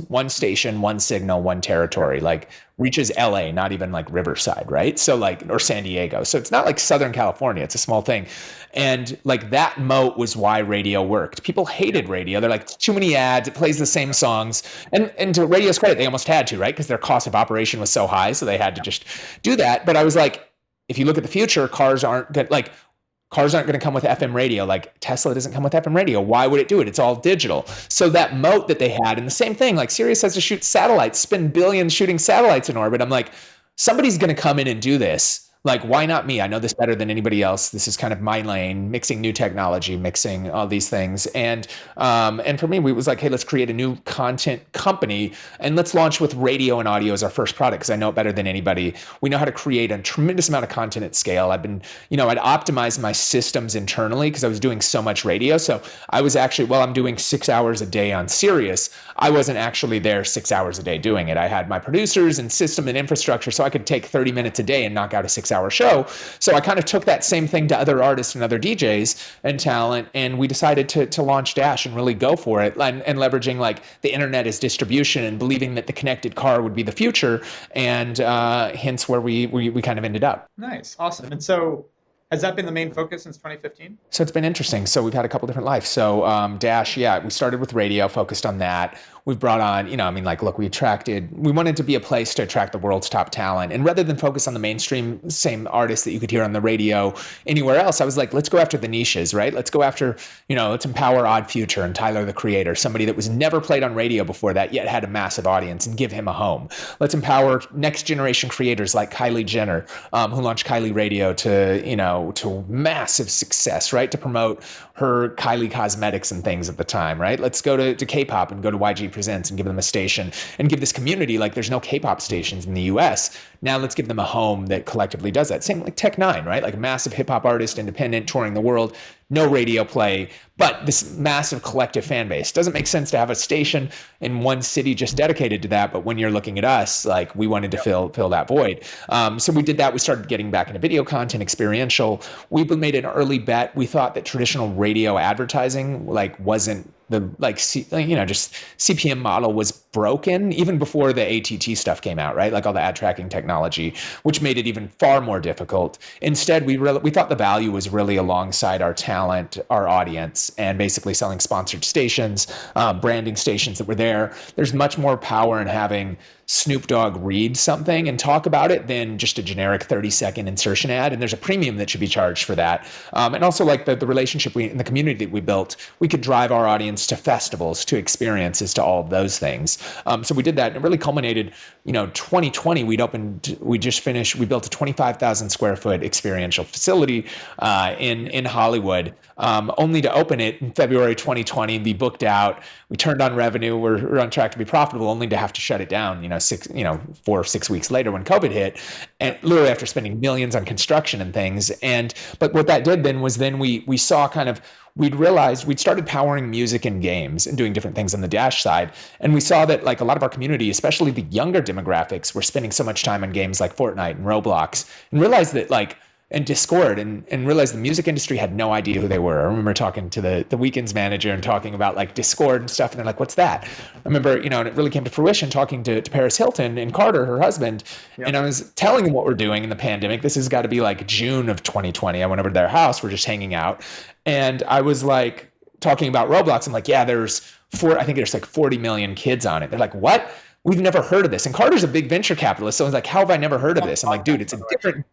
One station, one signal, one territory, like reaches LA, not even like Riverside, right? So like, or San Diego. So it's not like Southern California, it's a small thing. And like that moat was why radio worked. People hated radio. They're like, too many ads, it plays the same songs. And to radio's credit, they almost had to, right? Because their cost of operation was so high, so they had to just do that. But I was like, if you look at the future, cars aren't going to come with FM radio. Like Tesla doesn't come with FM radio. Why would it do it? It's all digital. So that moat that they had, and the same thing, like Sirius has to shoot satellites, spend billions shooting satellites in orbit. I'm like, somebody's going to come in and do this. Like, why not me? I know this better than anybody else. This is kind of my lane, mixing new technology, mixing all these things. And for me, we was like, hey, let's create a new content company and let's launch with radio and audio as our first product, because I know it better than anybody. We know how to create a tremendous amount of content at scale. I've been, I'd optimized my systems internally because I was doing so much radio. So I was actually, while I'm doing 6 hours a day on Sirius, I wasn't actually there 6 hours a day doing it. I had my producers and system and infrastructure, so I could take 30 minutes a day and knock out a 6 hour show. So I kind of took that same thing to other artists and other DJs and talent, and we decided to launch Dash and really go for it, and leveraging like the internet as distribution and believing that the connected car would be the future, and hence where we kind of ended up. Nice, awesome. And so has that been the main focus since 2015? So it's been interesting. So we've had a couple different lives. So Dash, we started with radio, focused on that. We've brought on, look, we wanted to be a place to attract the world's top talent. And rather than focus on the mainstream, same artists that you could hear on the radio anywhere else, I was like, let's go after the niches, right? Let's go after, let's empower Odd Future and Tyler, the Creator, somebody that was never played on radio before that, yet had a massive audience, and give him a home. Let's empower next generation creators like Kylie Jenner, who launched Kylie Radio to massive success, right? To promote her Kylie Cosmetics and things at the time, right? Let's go to K-pop and go to YG Presents and give them a station and give this community, like there's no K-pop stations in the US. Now let's give them a home that collectively does that. Same like Tech Nine, right? Like a massive hip hop artist, independent, touring the world, no radio play, but this massive collective fan base. Doesn't make sense to have a station in one city just dedicated to that. But when you're looking at us, like we wanted to fill that void. So we did that. We started getting back into video content, experiential. We made an early bet. We thought that traditional radio advertising wasn't just CPM model was broken even before the ATT stuff came out, right? Like all the ad tracking technology, which made it even far more difficult. Instead, we thought the value was really alongside our talent, our audience, and basically selling sponsored stations, branding stations that were there. There's much more power in having Snoop Dogg read something and talk about it than just a generic 30-second insertion ad. And there's a premium that should be charged for that. And also like the relationship in the community that we built, we could drive our audience to festivals, to experiences, to all of those things. So we did that, and it really culminated, 2020, we built a 25,000 square foot experiential facility in Hollywood, only to open it in February 2020 and be booked out. We turned on revenue. We're on track to be profitable, only to have to shut it down, 4 or 6 weeks later when COVID hit, and literally after spending millions on construction and things. But what that did then was we saw we'd realized we'd started powering music and games and doing different things on the Dash side. And we saw that like a lot of our community, especially the younger demographics, were spending so much time on games like Fortnite and Roblox, and realized that and Discord and realized the music industry had no idea who they were. I remember talking to the weekends manager and talking about like Discord and stuff. And they're like, what's that? I remember, and it really came to fruition talking to Paris Hilton and Carter, her husband. Yep. And I was telling them what we're doing in the pandemic. This has got to be like June of 2020. I went over to their house. We're just hanging out. And I was like talking about Roblox. I'm like, yeah, I think there's like 40 million kids on it. They're like, what? We've never heard of this. And Carter's a big venture capitalist. So I was like, how have I never heard of this? I'm like, dude, it's a different...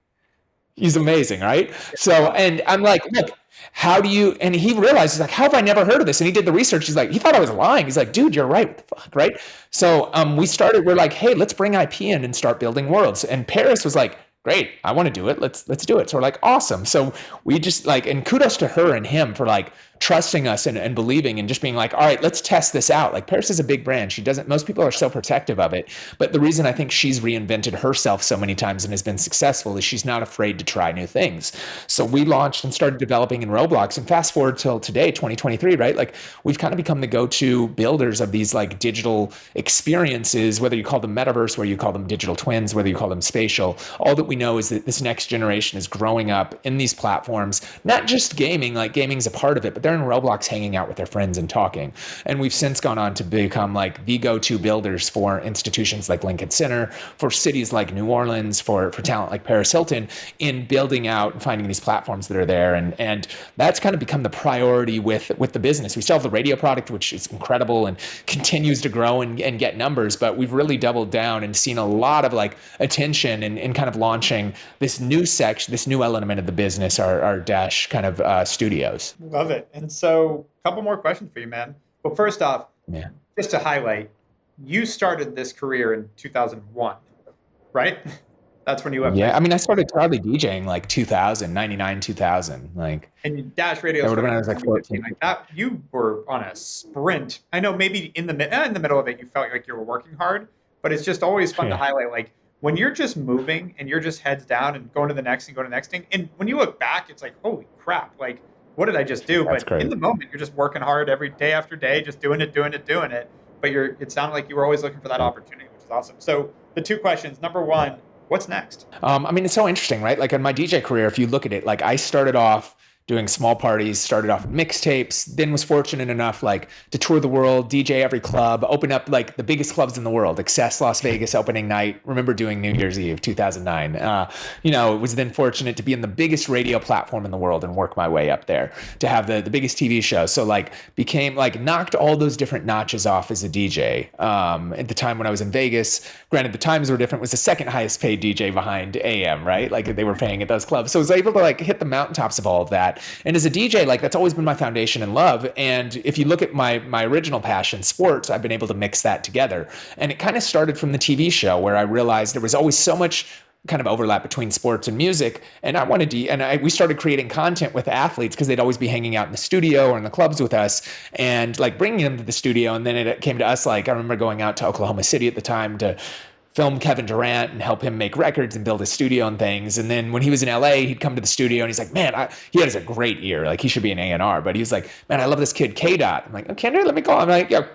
He's amazing, right? So, and I'm like, look, how do you, and he realized, he's like, how have I never heard of this? And he did the research. He's like, he thought I was lying. He's like, dude, you're right. What the fuck, right? So we're like, hey, let's bring IP in and start building worlds. And Paris was like, great, I want to do it. Let's do it. So we're like, awesome. So we just like, and kudos to her and him for like trusting us and believing and just being like, all right, let's test this out. Like Paris is a big brand. Most people are so protective of it. But the reason I think she's reinvented herself so many times and has been successful is she's not afraid to try new things. So we launched and started developing in Roblox, and fast forward till today, 2023, right? Like we've kind of become the go-to builders of these like digital experiences, whether you call them metaverse, whether you call them digital twins, whether you call them spatial. All that we know is that this next generation is growing up in these platforms, not just gaming, like gaming's a part of it, but they're in Roblox hanging out with their friends and talking. And we've since gone on to become like the go-to builders for institutions like Lincoln Center, for cities like New Orleans, for talent like Paris Hilton in building out and finding these platforms that are there. And that's kind of become the priority with the business. We still have the radio product, which is incredible and continues to grow and get numbers, but we've really doubled down and seen a lot of like attention and kind of launching this new section, this new element of the business, our Dash kind of studios. Love it. And so a couple more questions for you, man. Well, first off, just to highlight, you started this career in 2001, right? That's when you left. Yeah, I mean, I started probably DJing like 2000, 99, 2000. Like, and you Dash Radio. That would have been when I was like 14. Like that, you were on a sprint. I know maybe in the middle of it, you felt like you were working hard, but it's just always fun to highlight, like, when you're just moving and you're just heads down and going to the next thing, going to the next thing. And when you look back, it's like, holy crap, like, what did I just do? That's but crazy. In the moment, you're just working hard every day after day, just doing it. But it sounded like you were always looking for that opportunity, which is awesome. So the two questions, number one, what's next? I mean, it's so interesting, right? Like in my DJ career, if you look at it, like I started off doing small parties, started off with mixtapes, then was fortunate enough like to tour the world, DJ every club, open up like the biggest clubs in the world, Access Las Vegas opening night. Remember doing New Year's Eve, 2009. Was then fortunate to be in the biggest radio platform in the world and work my way up there to have the biggest TV show. So like became like knocked all those different notches off as a DJ. At the time when I was in Vegas, granted the times were different, was the second highest paid DJ behind AM, right? Like they were paying at those clubs. So I was able to like hit the mountaintops of all of that. And as a DJ, like that's always been my foundation and love. And if you look at my original passion, sports, I've been able to mix that together. And it kind of started from the TV show where I realized there was always so much kind of overlap between sports and music. And we started creating content with athletes because they'd always be hanging out in the studio or in the clubs with us and like bringing them to the studio. And then it came to us, like I remember going out to Oklahoma City at the time to film Kevin Durant and help him make records and build a studio and things. And then when he was in LA, he'd come to the studio and he's like, man, he had a great year. Like he should be an A&R, but he was like, man, I love this kid, K-Dot. I'm like, oh, Kendra, let me call him. I'm like, yo,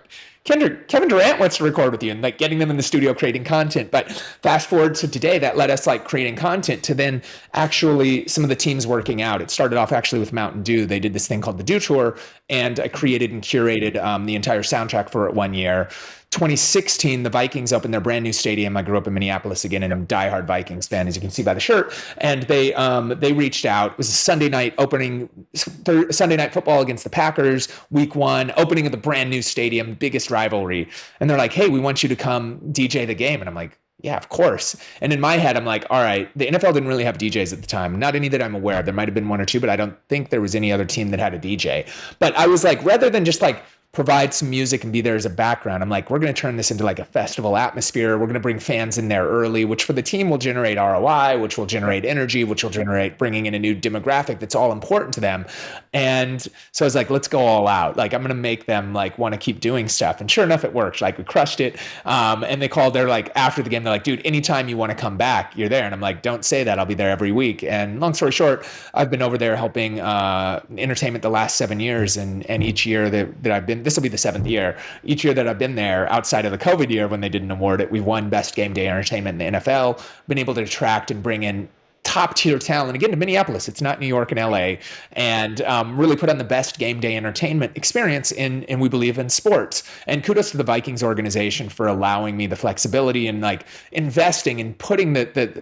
Kendra, Kevin Durant wants to record with you, and like getting them in the studio creating content. But fast forward to today, that led us like creating content to then actually some of the teams working out. It started off actually with Mountain Dew. They did this thing called the Dew Tour, and I created and curated the entire soundtrack for it 1 year. 2016, the Vikings opened their brand new stadium. I grew up in Minneapolis again, and I'm a diehard Vikings fan, as you can see by the shirt. And they reached out. It was a Sunday night opening, Sunday night football against the Packers, week 1, opening of the brand new stadium, biggest rivalry. And they're like, hey, we want you to come DJ the game. And I'm like, yeah, of course. And in my head, I'm like, all right, the NFL didn't really have DJs at the time. Not any that I'm aware of. There might have been 1 or 2, but I don't think there was any other team that had a DJ. But I was like, rather than just like provide some music and be there as a background, I'm like, we're going to turn this into like a festival atmosphere. We're going to bring fans in there early, which for the team will generate ROI, which will generate energy, which will generate bringing in a new demographic that's all important to them. And so I was like, let's go all out. Like, I'm going to make them like want to keep doing stuff. And sure enough, it worked. Like we crushed it. And they're like, after the game, they're like, dude, anytime you want to come back, you're there. And I'm like, don't say that. I'll be there every week. And long story short, I've been over there helping entertainment the last 7 years. And each year that I've been, this will be the 7th year. Each year that I've been there, outside of the COVID year when they didn't award it, we've won Best Game Day Entertainment in the NFL, been able to attract and bring in top tier talent, again, to Minneapolis. It's not New York and LA, and really put on the best game day entertainment experience and we believe in sports. And kudos to the Vikings organization for allowing me the flexibility and like investing and putting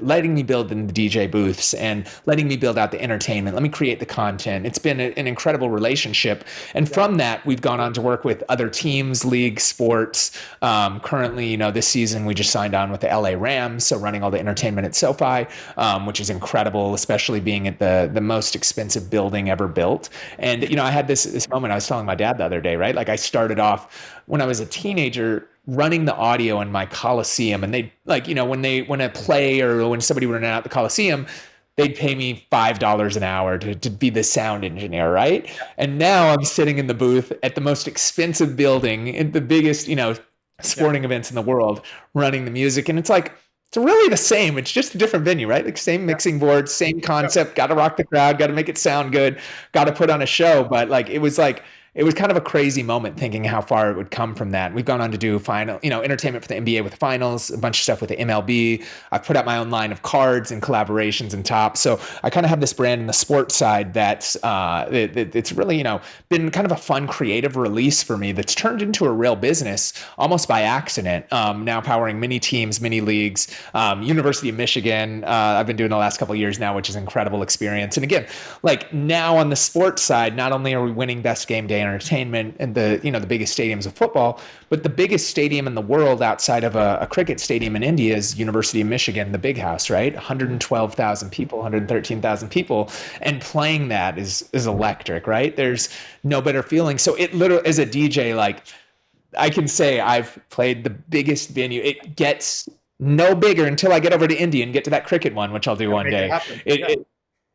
letting me build in the DJ booths and letting me build out the entertainment. Let me create the content. It's been an incredible relationship. And from that, we've gone on to work with other teams, leagues, sports. Currently, this season we just signed on with the LA Rams, so running all the entertainment at SoFi, which is incredible, especially being at the most expensive building ever built. And I had this moment I was telling my dad the other day, right? Like I started off when I was a teenager running the audio in my Coliseum, and they when a play or when somebody would run out the Coliseum, they'd pay me $5 an hour to be the sound engineer, right? And now I'm sitting in the booth at the most expensive building in the biggest, sporting events in the world, running the music, and it's really the same. It's just a different venue, right? Like same mixing board, same concept, got to rock the crowd, got to make it sound good, got to put on a show. But it was kind of a crazy moment thinking how far it would come from that. We've gone on to do entertainment for the NBA with the finals, a bunch of stuff with the MLB. I've put out my own line of cards and collaborations and tops. So I kind of have this brand in the sports side that's it's really, been kind of a fun creative release for me that's turned into a real business almost by accident. Now powering many teams, many leagues, University of Michigan. I've been doing the last couple of years now, which is an incredible experience. And again, now on the sports side, not only are we winning best game day entertainment and the biggest stadiums of football, but the biggest stadium in the world outside of a cricket stadium in India is University of Michigan, the Big House, right? 112,000 people, 113,000 people, and playing that is electric, right? There's no better feeling. So it literally, as a DJ, I can say I've played the biggest venue. It gets no bigger until I get over to India and get to that cricket one, which I'll do one day.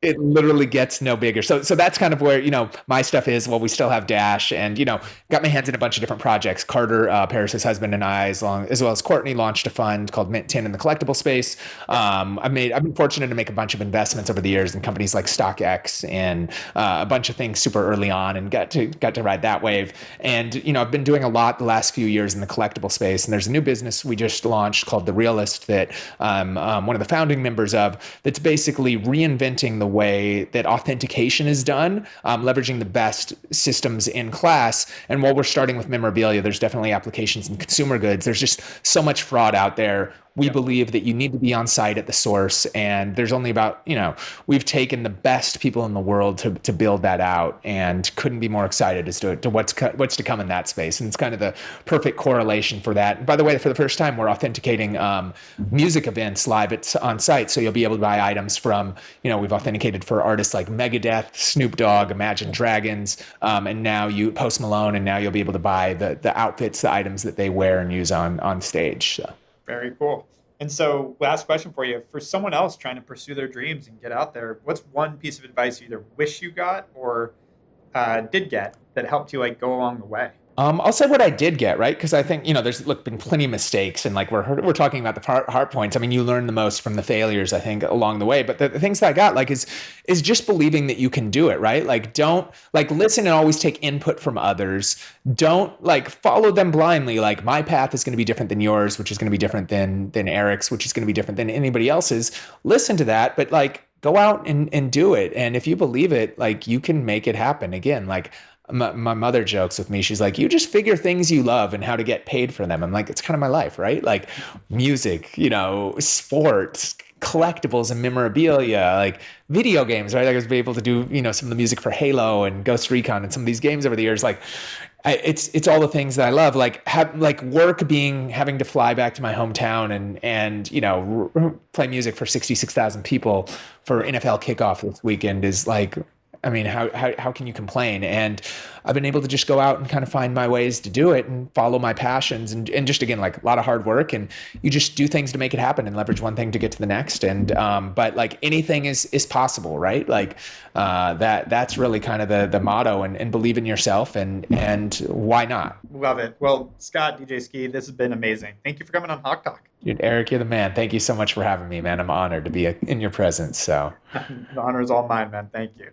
It literally gets no bigger. So that's kind of where, my stuff is. Well, we still have Dash and, got my hands in a bunch of different projects. Carter, Paris's husband, and I, as well as Courtney, launched a fund called Mint 10 in the collectible space. I've been fortunate to make a bunch of investments over the years in companies like StockX and a bunch of things super early on, and got to ride that wave. And, I've been doing a lot the last few years in the collectible space. And there's a new business we just launched called The Realist that I'm one of the founding members of, that's basically reinventing the way that authentication is done, leveraging the best systems in class. And while we're starting with memorabilia, there's definitely applications in consumer goods. There's just so much fraud out there. We believe that you need to be on site at the source, and there's only about, we've taken the best people in the world to build that out, and couldn't be more excited as to what's to come in that space. And it's kind of the perfect correlation for that. And by the way, for the first time, we're authenticating music events live on site, so you'll be able to buy items from, we've authenticated for artists like Megadeth, Snoop Dogg, Imagine Dragons, and now Post Malone, and now you'll be able to buy the outfits, the items that they wear and use on stage. So. Very cool. And so last question for you. For someone else trying to pursue their dreams and get out there, what's one piece of advice you either wish you got or did get that helped you go along the way? I'll say what I did get, right? Because I think, there's been plenty of mistakes, and we're talking about the hard points. I mean, you learn the most from the failures, I think, along the way. But the things that I got, is just believing that you can do it, right? Don't listen and always take input from others. Don't follow them blindly. My path is going to be different than yours, which is going to be different than Eric's, which is going to be different than anybody else's. Listen to that, but go out and do it. And if you believe it, you can make it happen. Again, my mother jokes with me. She's like, you just figure things you love and how to get paid for them. I'm like, it's kind of my life, right? Music, sports, collectibles and memorabilia, video games, right? I was able to do, some of the music for Halo and Ghost Recon and some of these games over the years. It's all the things that I love. Work being having to fly back to my hometown and play music for 66,000 people for NFL kickoff this weekend is how can you complain? And I've been able to just go out and kind of find my ways to do it and follow my passions and just, again, a lot of hard work, and you just do things to make it happen and leverage one thing to get to the next. And, but anything is possible, right? That's really kind of the motto, and believe in yourself and why not? Love it. Well, Scott, DJ Skee, this has been amazing. Thank you for coming on Hawk Talk. Dude, Eric, you're the man. Thank you so much for having me, man. I'm honored to be in your presence. So the honor is all mine, man. Thank you.